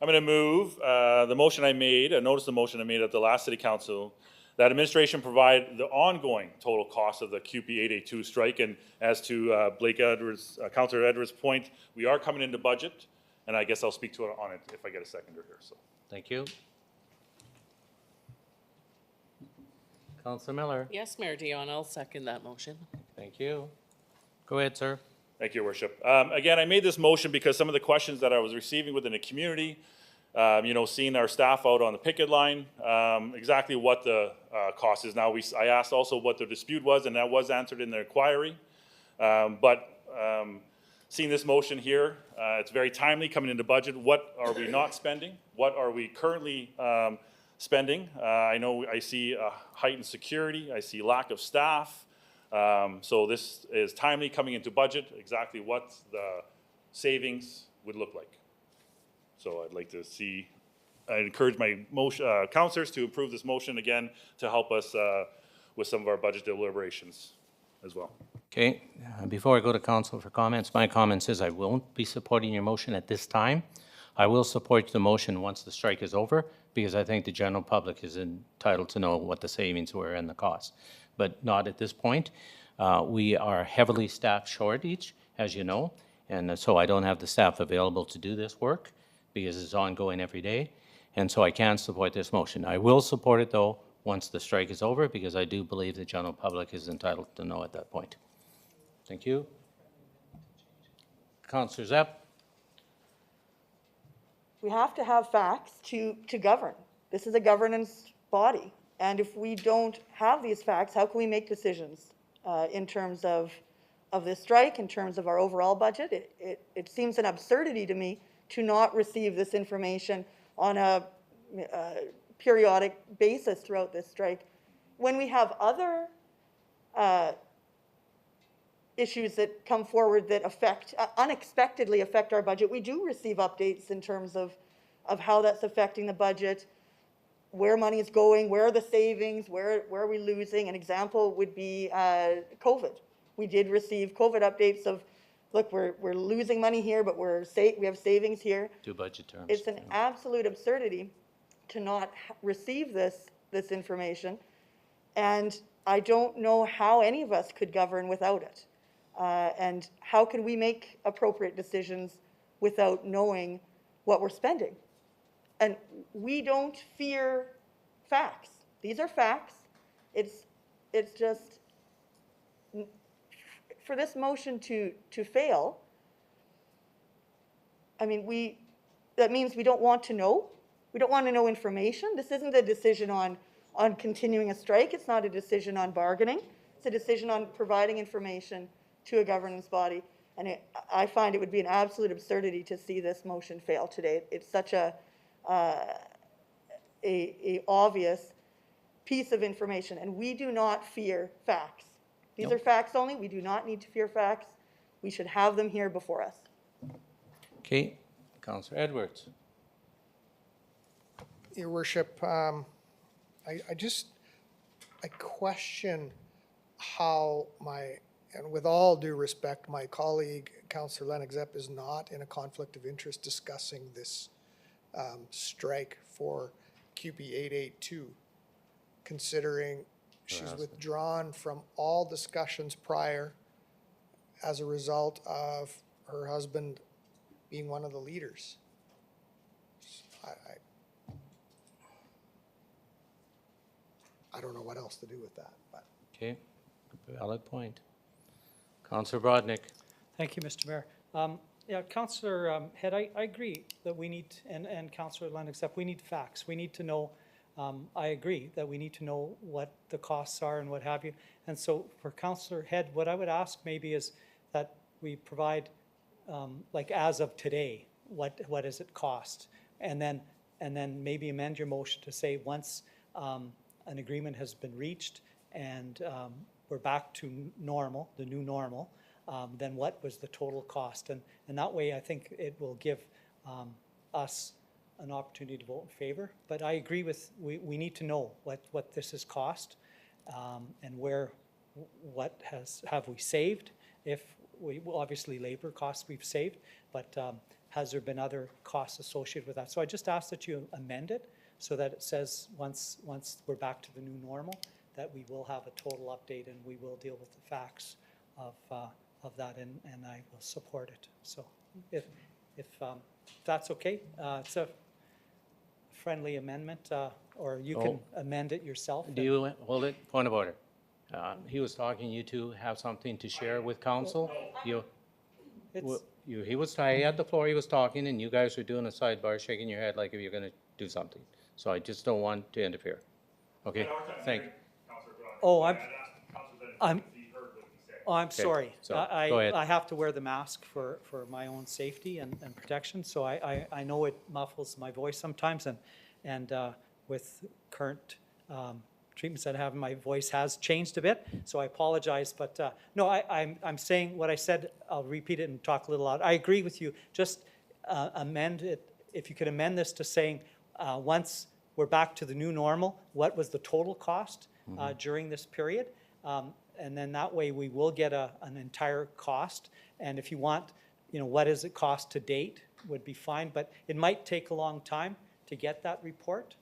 I'm going to move the motion I made, a notice of motion I made at the last City Council, that administration provide the ongoing total cost of the QP 882 strike. And as to Blake Edwards, Councillor Edwards' point, we are coming into budget, and I guess I'll speak to it on it if I get a seconder here. So, Thank you. Councillor Miller. Yes, Mayor Dion, I'll second that motion. Thank you. Go ahead, sir. thank you, Your Worship. Again, I made this motion because some of the questions that I was receiving within the community, seeing our staff out on the picket line, exactly what the cost is. Now, I asked also what the dispute was, and that was answered in the inquiry. Seeing this motion here, it's very timely coming into budget. What are we not spending? What are we currently spending? I know I see heightened security. I see lack of staff. So this is timely coming into budget, exactly what the savings would look like. So I'd like to see, I encourage my councillors to approve this motion again to help us with some of our budget deliberations as well. Okay, before I go to council for comments, my comments is I won't be supporting your motion at this time. I will support the motion once the strike is over because I think the general public is entitled to know what the savings were and the costs, but not at this point. We are heavily staff shortage, as you know, and so I don't have the staff available to do this work because it's ongoing every day, and so I can't support this motion. I will support it, though, once the strike is over because I do believe the general public is entitled to know at that point. Thank you. Councillor Zepp. We have to have facts to govern. This is a governance body. And if we don't have these facts, how can we make decisions in terms of this strike, in terms of our overall budget? It seems an absurdity to me to not receive this information on a periodic basis throughout this strike. When we have other issues that come forward that unexpectedly affect our budget, we do receive updates in terms of how that's affecting the budget, where money is going, where are the savings, where are we losing. An example would be COVID. We did receive COVID updates of, look, we're losing money here, but we have savings here. Do budget terms. It's an absolute absurdity to not receive this information, and I don't know how any of us could govern without it. And how can we make appropriate decisions without knowing what we're spending? And we don't fear facts. These are facts. It's just, for this motion to fail, I mean, that means we don't want to know. We don't want to know information. This isn't a decision on continuing a strike. It's not a decision on bargaining. It's a decision on providing information to a governance body. And I find it would be an absolute absurdity to see this motion fail today. It's such a obvious piece of information, and we do not fear facts. These are facts only. We do not need to fear facts. We should have them here before us. Okay, Councillor Edwards. Your Worship, I question how and with all due respect, my colleague, Councillor Lennox Zepp, is not in a conflict of interest discussing this strike for QP 882, considering she's withdrawn from all discussions prior as a result of her husband being one of the leaders. I don't know what else to do with that, but. Okay, valid point. Councillor Brodnick. Thank you, Mr. Mayor. Yeah, Councillor Head, I agree that we need, and Councillor Lennox, that we need facts. We need to know, I agree that we need to know what the costs are and what have you. And so for Councillor Head, what I would ask maybe is that we provide, like as of today, what does it cost? And then maybe amend your motion to say once an agreement has been reached and we're back to normal, the new normal, then what was the total cost? And that way, I think it will give us an opportunity to vote in favor. But I agree with, we need to know what this has cost and what have we saved? If we, well, obviously labor costs we've saved, but has there been other costs associated with that? So I just ask that you amend it so that it says once we're back to the new normal, that we will have a total update and we will deal with the facts of that, and I will support it. So if that's okay, it's a friendly amendment, or you can amend it yourself. Do you, hold it, point of order. He was talking, you two have something to share with council? You, It's, he had the floor, he was talking, and you guys were doing a sidebar, shaking your head like if you're gonna do something. So I just don't want to interfere. Okay, thank you. oh, I'm sorry. so go ahead. I have to wear the mask for my own safety and protection, so I know it muffles my voice sometimes, and with current treatments that I have, my voice has changed a bit, so I apologize, but no, I'm saying what I said, I'll repeat it and talk a little loud. I agree with you, just amend it, if you could amend this to saying, once we're back to the new normal, what was the total cost during this period? And then that way we will get an entire cost. And if you want, what does it cost to date would be fine, but it might take a long time to get that report.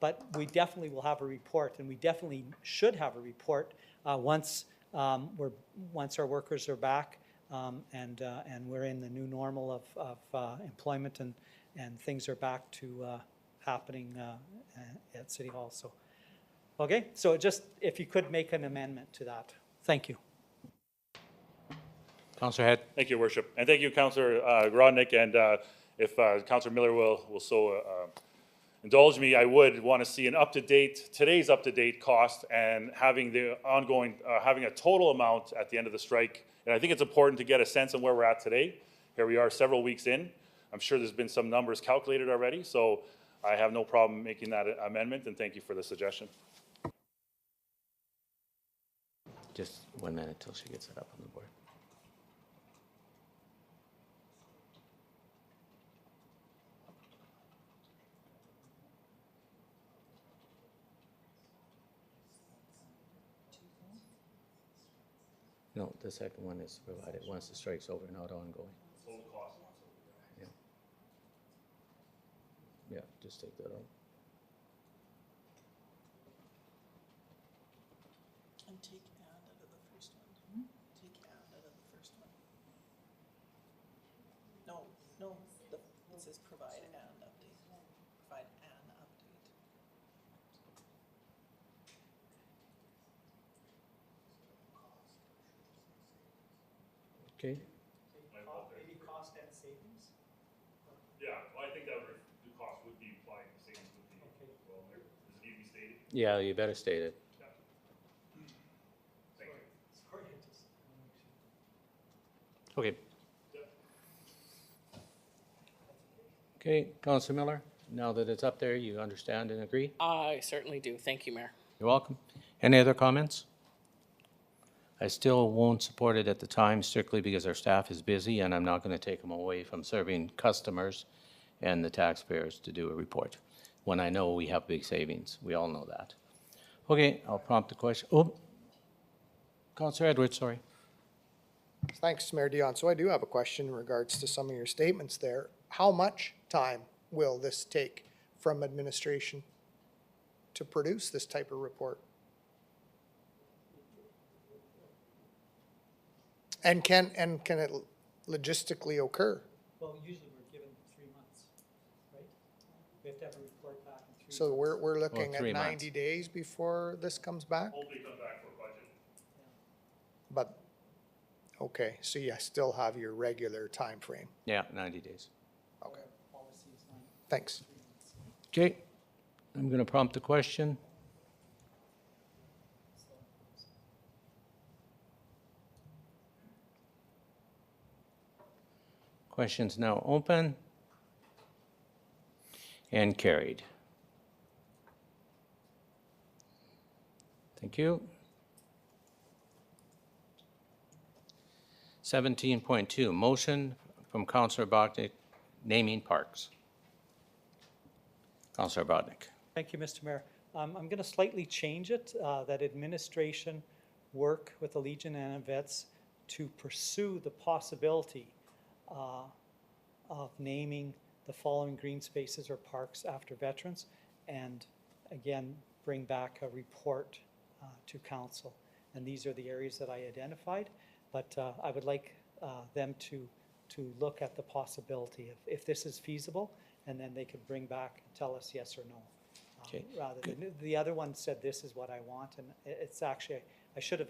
But we definitely will have a report, and we definitely should have a report once our workers are back and we're in the new normal of employment and things are back to happening at City Hall. So. Okay, so just if you could make an amendment to that. Thank you. Councillor Head. Thank you, Your Worship. And thank you, Councillor Grodnick. And if Councillor Miller will so indulge me, I would want to see today's up-to-date cost and having the ongoing, having a total amount at the end of the strike. And I think it's important to get a sense of where we're at today. Here we are several weeks in. I'm sure there's been some numbers calculated already, so I have no problem making that amendment, and thank you for the suggestion. Just 1 minute till she gets it up on the board. No, the second one is provided once the strike's over, not ongoing. Yeah. Yeah, just take that out. And take and out of the first one. Take and out of the first one. No, it says provide and update. Provide and update. Okay, Maybe cost and savings? Yeah, well, I think that the cost would be implied, the savings would be well there. Does it need to be stated? yeah, you better state it. Thank you. Sorry, I just. Okay. Okay, Councillor Miller, now that it's up there, you understand and agree? I certainly do. Thank you, Mayor. You're welcome. Any other comments? I still won't support it at the time strictly because our staff is busy and I'm not going to take them away from serving customers and the taxpayers to do a report when I know we have big savings. We all know that. Okay, I'll prompt the question. Oh, Councillor Edwards, sorry. Thanks, Mayor Dion. So I do have a question in regards to some of your statements there. How much time will this take from administration to produce this type of report? And can it logistically occur? Well, usually we're given 3 months, right? We have to have a report back in So we're looking at 3 months. 90 days before this comes back? Hopefully come back for budget. But, okay, so you still have your regular time frame. Yeah, 90 days. Okay. Thanks. Okay, I'm going to prompt the question. Question's now open and carried. Thank you. 17.2, motion from Councillor Bogdan naming parks. Councillor Bodnick. Thank you, Mr. Mayor. I'm going to slightly change it, that administration work with the Legion and vets to pursue the possibility of naming the following green spaces or parks after veterans, and again, bring back a report to council. And these are the areas that I identified, but I would like them to look at the possibility of if this is feasible, and then they could bring back and tell us yes or no. Okay, Rather than, the other one said this is what I want, and it's actually, I should have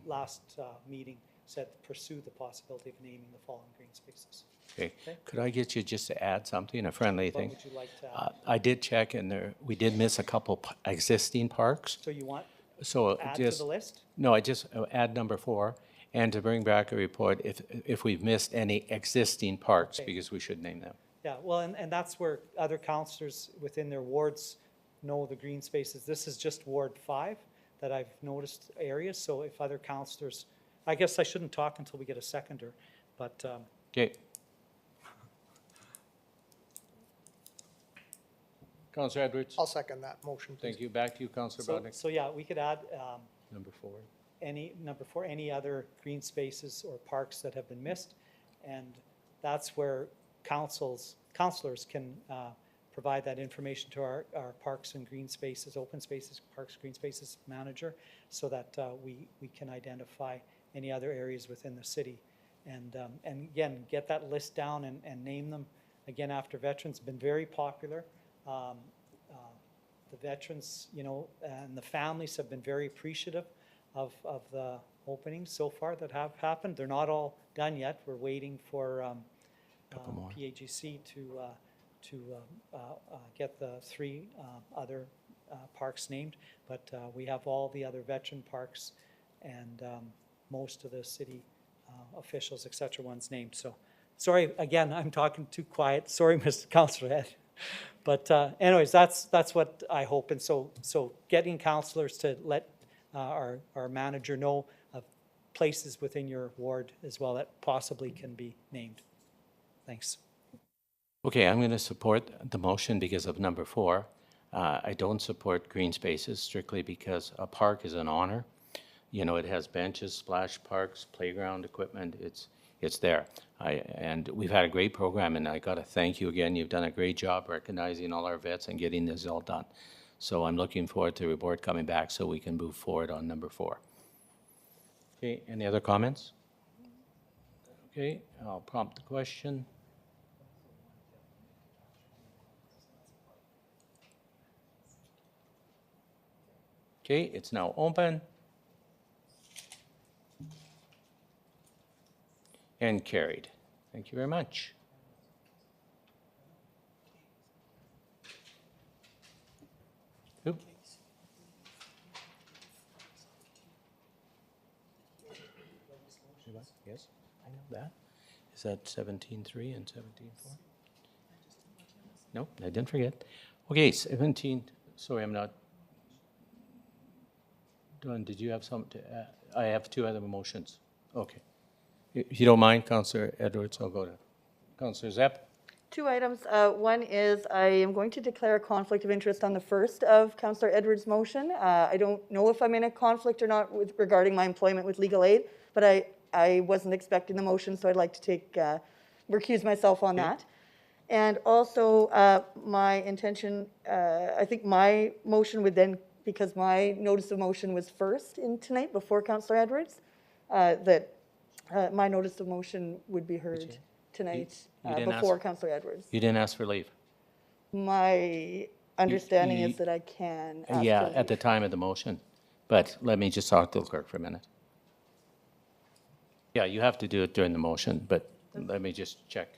last meeting said pursue the possibility of naming the following green spaces. Okay, could I get you just to add something, a friendly What thing? would you like to add? I did check, and we did miss a couple existing parks, So you want so add to just, the list? no, I just add number 4, and to bring back a report if we've missed any existing parks, Okay. because we should name them. Yeah, well, and that's where other councillors within their wards know the green spaces. This is just Ward 5 that I've noticed areas, so if other councillors, I guess I shouldn't talk until we get a seconder, but Okay. Councillor Edwards? I'll second that motion, please. Thank you. Back to you, Councillor so, Bodnick. so yeah, we could add Number 4. number 4, any other green spaces or parks that have been missed, and that's where councillors can provide that information to our parks and green spaces, open spaces, parks, green spaces manager, so that we can identify any other areas within the city. And again, get that list down and name them. Again, after veterans, been very popular. The veterans, you know, and the families have been very appreciative of the openings so far that have happened. They're not all done yet. We're waiting for more. PAGC to get the 3 other parks named, but we have all the other veteran parks and most of the city officials, et cetera, ones named. So, sorry, again, I'm talking too quiet. Sorry, Mr. Councillor Head. But anyways, that's what I hope. And so getting councillors to let our manager know of places within your ward as well that possibly can be named. Thanks. Okay, I'm going to support the motion because of number 4. I don't support green spaces strictly because a park is an honor. You know, it has benches, splash parks, playground equipment. It's there. And we've had a great program, and I got to thank you again. You've done a great job recognizing all our vets and getting this all done. So I'm looking forward to the report coming back so we can move forward on number 4. Okay, any other comments? Okay, I'll prompt the question. Okay, it's now open. And carried. Thank you very much. Oop. Yes, I know that. Is that 17.3 and 17.4? No, I didn't forget. Okay, 17, sorry, I'm not. Don, did you have something to add? I have 2 other motions. Okay. If you don't mind, Councillor Edwards, I'll go to Councillor Zepp. 2 items. One is I am going to declare a conflict of interest on the first of Councillor Edwards' motion. I don't know if I'm in a conflict or not regarding my employment with legal aid, but I wasn't expecting the motion, so I'd like to recuse myself on that. And also, my intention, I think my motion would then, because my notice of motion was first in tonight before Councillor Edwards, that my notice of motion would be heard tonight you didn't before ask- Councillor Edwards. You didn't ask for leave. My understanding is that I can ask Yeah, for at the time of the motion. But let me just talk to the clerk for a minute. Yeah, you have to do it during the motion, but let me just check.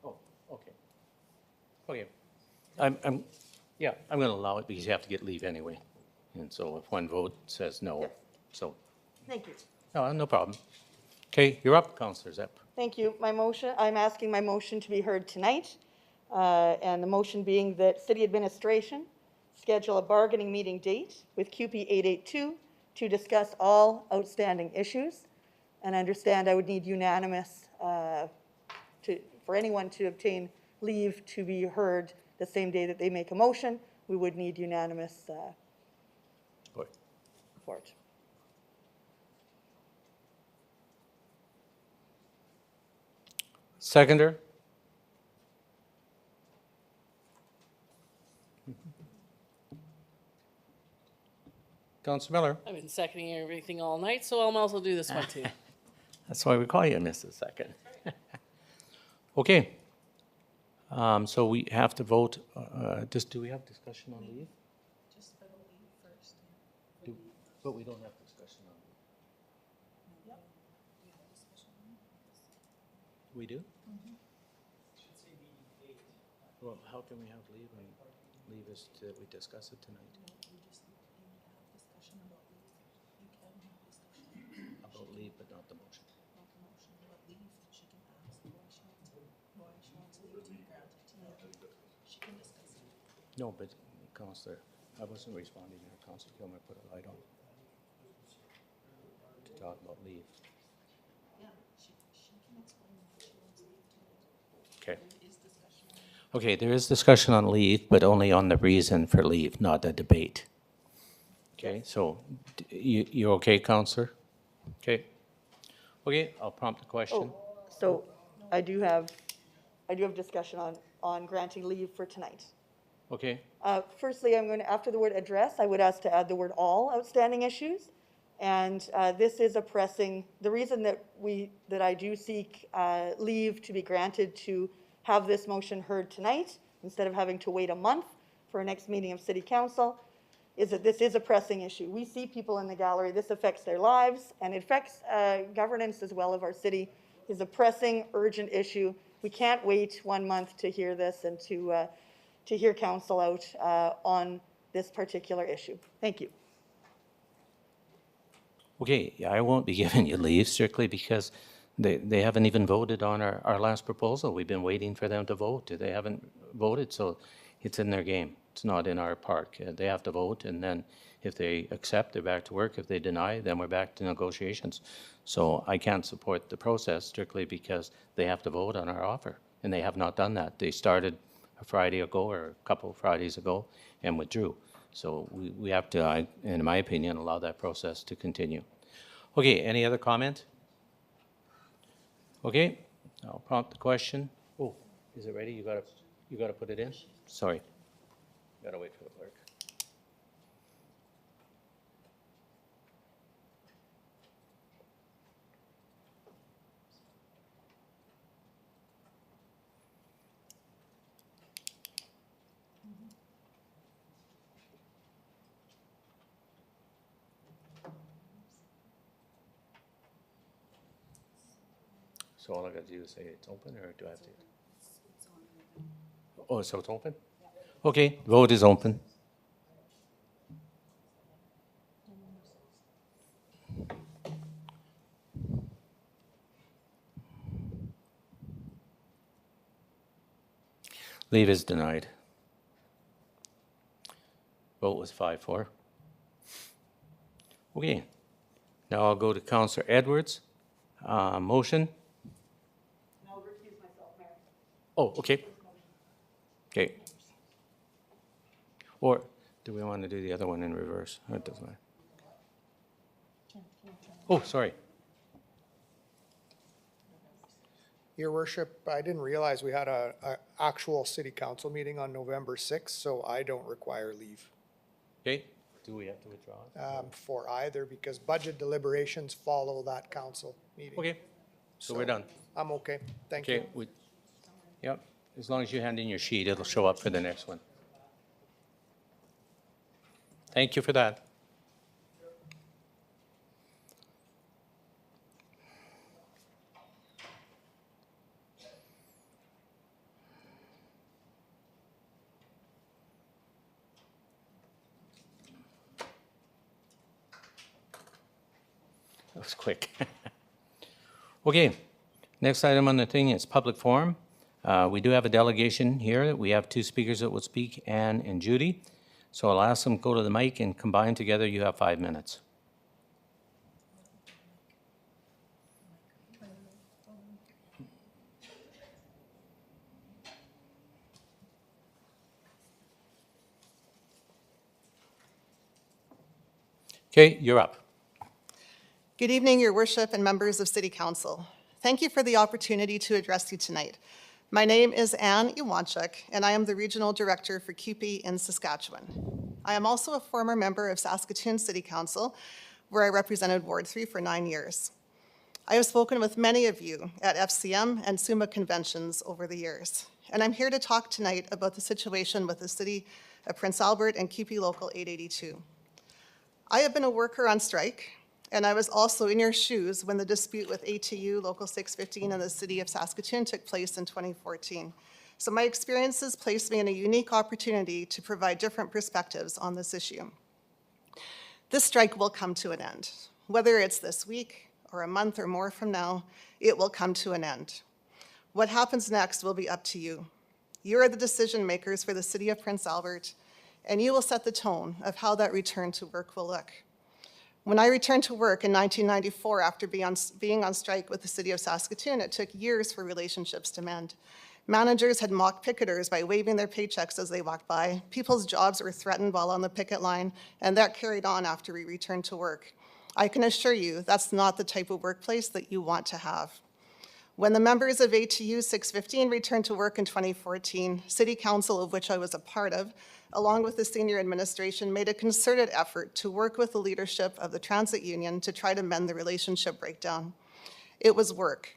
Oh, okay. Okay. Yeah, I'm going to allow it because you have to get leave anyway. And so if one vote says no, Yes. so, Thank you. no problem. Okay, you're up, Counselor Zepp. Thank you. My motion, I'm asking my motion to be heard tonight. And the motion being that city administration schedule a bargaining meeting date with QP 882 to discuss all outstanding issues. And I understand I would need unanimous for anyone to obtain leave to be heard the same day that they make a motion. We would need unanimous Boy. support. Seconder? Counselor Miller? I've been seconding everything all night, so I'll also do this one too. That's why we call you Mrs. Second. Okay. So we have to vote, do we have discussion on leave? Just for the leave first. But we don't have discussion on leave. We do? Well, how can we have leave when leave is that we discuss it tonight? About leave, but not the motion. No, but Counselor, I wasn't responding to Counselor Kilmer put a light on to talk about leave. Okay. Okay, there is discussion on leave, but only on the reason for leave, not the debate. Okay, so you're okay, Counselor? Okay. Okay, I'll prompt the question. Oh, so I do have discussion on granting leave for tonight. Okay, Firstly, I'm going to, after the word address, I would ask to add the word all outstanding issues. And this is a pressing, the reason that I do seek leave to be granted to have this motion heard tonight, instead of having to wait a month for a next meeting of City Council, is that this is a pressing issue. We see people in the gallery, this affects their lives, and it affects governance as well of our city. It's a pressing, urgent issue. We can't wait 1 month to hear this and to hear council out on this particular issue. Thank you. okay, I won't be giving you leave strictly because they haven't even voted on our last proposal. We've been waiting for them to vote. They haven't voted, so it's in their game. It's not in our park. They have to vote, and then if they accept, they're back to work. If they deny, then we're back to negotiations. So I can't support the process strictly because they have to vote on our offer, and they have not done that. They started a Friday ago or a couple of Fridays ago and withdrew. So we have to, in my opinion, allow that process to continue. Okay, any other comment? Okay, I'll prompt the question. Oh, is it ready? You gotta put it in? Sorry. Gotta wait for the clerk. So all I gotta do is say it's open, or do I have to? Oh, so it's open? Okay, vote is open. Leave is denied. Vote was 5-4. Okay, Now I'll go to Councillor Edwards. Motion? I'll recuse myself, Mayor. Oh, okay. Okay. Or do we want to do the other one in reverse? It doesn't matter. Oh, sorry. Your worship, I didn't realize we had a actual city council meeting on November 6th, so I don't require leave Okay. Do we have to withdraw? for either, because budget deliberations follow that council meeting. Okay. So we're done. I'm okay, thank Okay. you. Yep. As long as you hand in your sheet, it'll show up for the next one. Thank you for that. That was quick. Okay, next item on the thing is public forum. We do have a delegation here. We have two speakers that will speak, Ann and Judy. So I'll ask them to go to the mic and combine together. You have 5 minutes. Okay, you're up. Good evening, Your Worship and members of City Council. Thank you for the opportunity to address you tonight. My name is Ann Iwanchuk, and I am the Regional Director for CUPE in Saskatchewan. I am also a former member of Saskatoon City Council, where I represented Ward 3 for 9 years. I have spoken with many of you at FCM and SUMA conventions over the years, and I'm here to talk tonight about the situation with the City of Prince Albert and CUPE Local 882. I have been a worker on strike, and I was also in your shoes when the dispute with ATU Local 615 and the City of Saskatoon took place in 2014. So my experiences placed me in a unique opportunity to provide different perspectives on this issue. This strike will come to an end. Whether it's this week or a month or more from now, it will come to an end. What happens next will be up to you. You are the decision makers for the City of Prince Albert, and you will set the tone of how that return to work will look. When I returned to work in 1994 after being on strike with the City of Saskatoon, it took years for relationships to mend. Managers had mocked picketers by waving their paychecks as they walked by. People's jobs were threatened while on the picket line, and that carried on after we returned to work. I can assure you that's not the type of workplace that you want to have. When the members of ATU 615 returned to work in 2014, City Council, of which I was a part of, along with the senior administration, made a concerted effort to work with the leadership of the transit union to try to mend the relationship breakdown. It was work,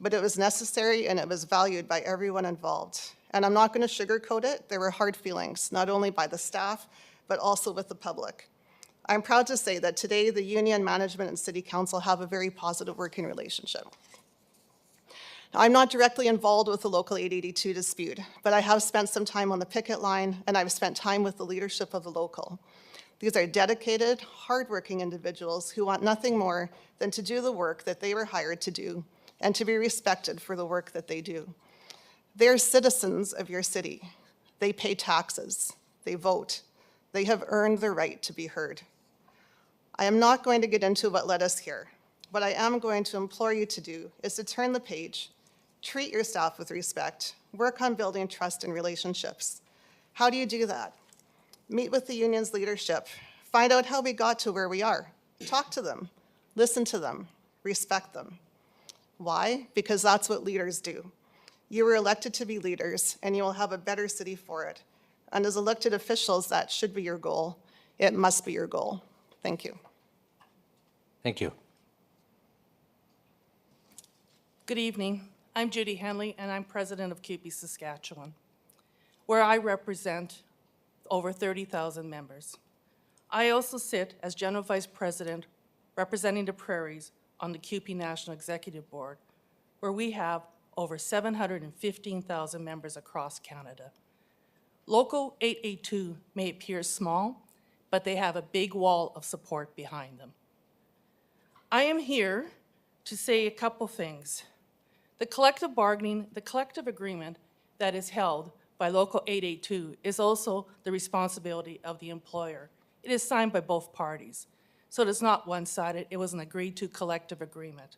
but it was necessary and it was valued by everyone involved. And I'm not going to sugarcoat it. There were hard feelings, not only by the staff, but also with the public. I'm proud to say that today the union, management, and City Council have a very positive working relationship. I'm not directly involved with the Local 882 dispute, but I have spent some time on the picket line, and I've spent time with the leadership of the local. These are dedicated, hardworking individuals who want nothing more than to do the work that they were hired to do and to be respected for the work that they do. They're citizens of your city. They pay taxes. They vote. They have earned the right to be heard. I am not going to get into what led us here. What I am going to implore you to do is to turn the page. Treat your staff with respect. Work on building trust and relationships. How do you do that? Meet with the union's leadership. Find out how we got to where we are. Talk to them. Listen to them. Respect them. Why? Because that's what leaders do. You were elected to be leaders, and you will have a better city for it. And as elected officials, that should be your goal. It must be your goal. Thank you. Thank you. Good evening. I'm Judy Henley, and I'm president of CUPE Saskatchewan, where I represent over 30,000 members. I also sit as general vice president representing the Prairies on the CUPE National Executive Board, where we have over 715,000 members across Canada. Local 882 may appear small, but they have a big wall of support behind them. I am here to say a couple things. The collective bargaining, the collective agreement that is held by Local 882 is also the responsibility of the employer. It is signed by both parties. So it is not one-sided, it was an agreed-to collective agreement.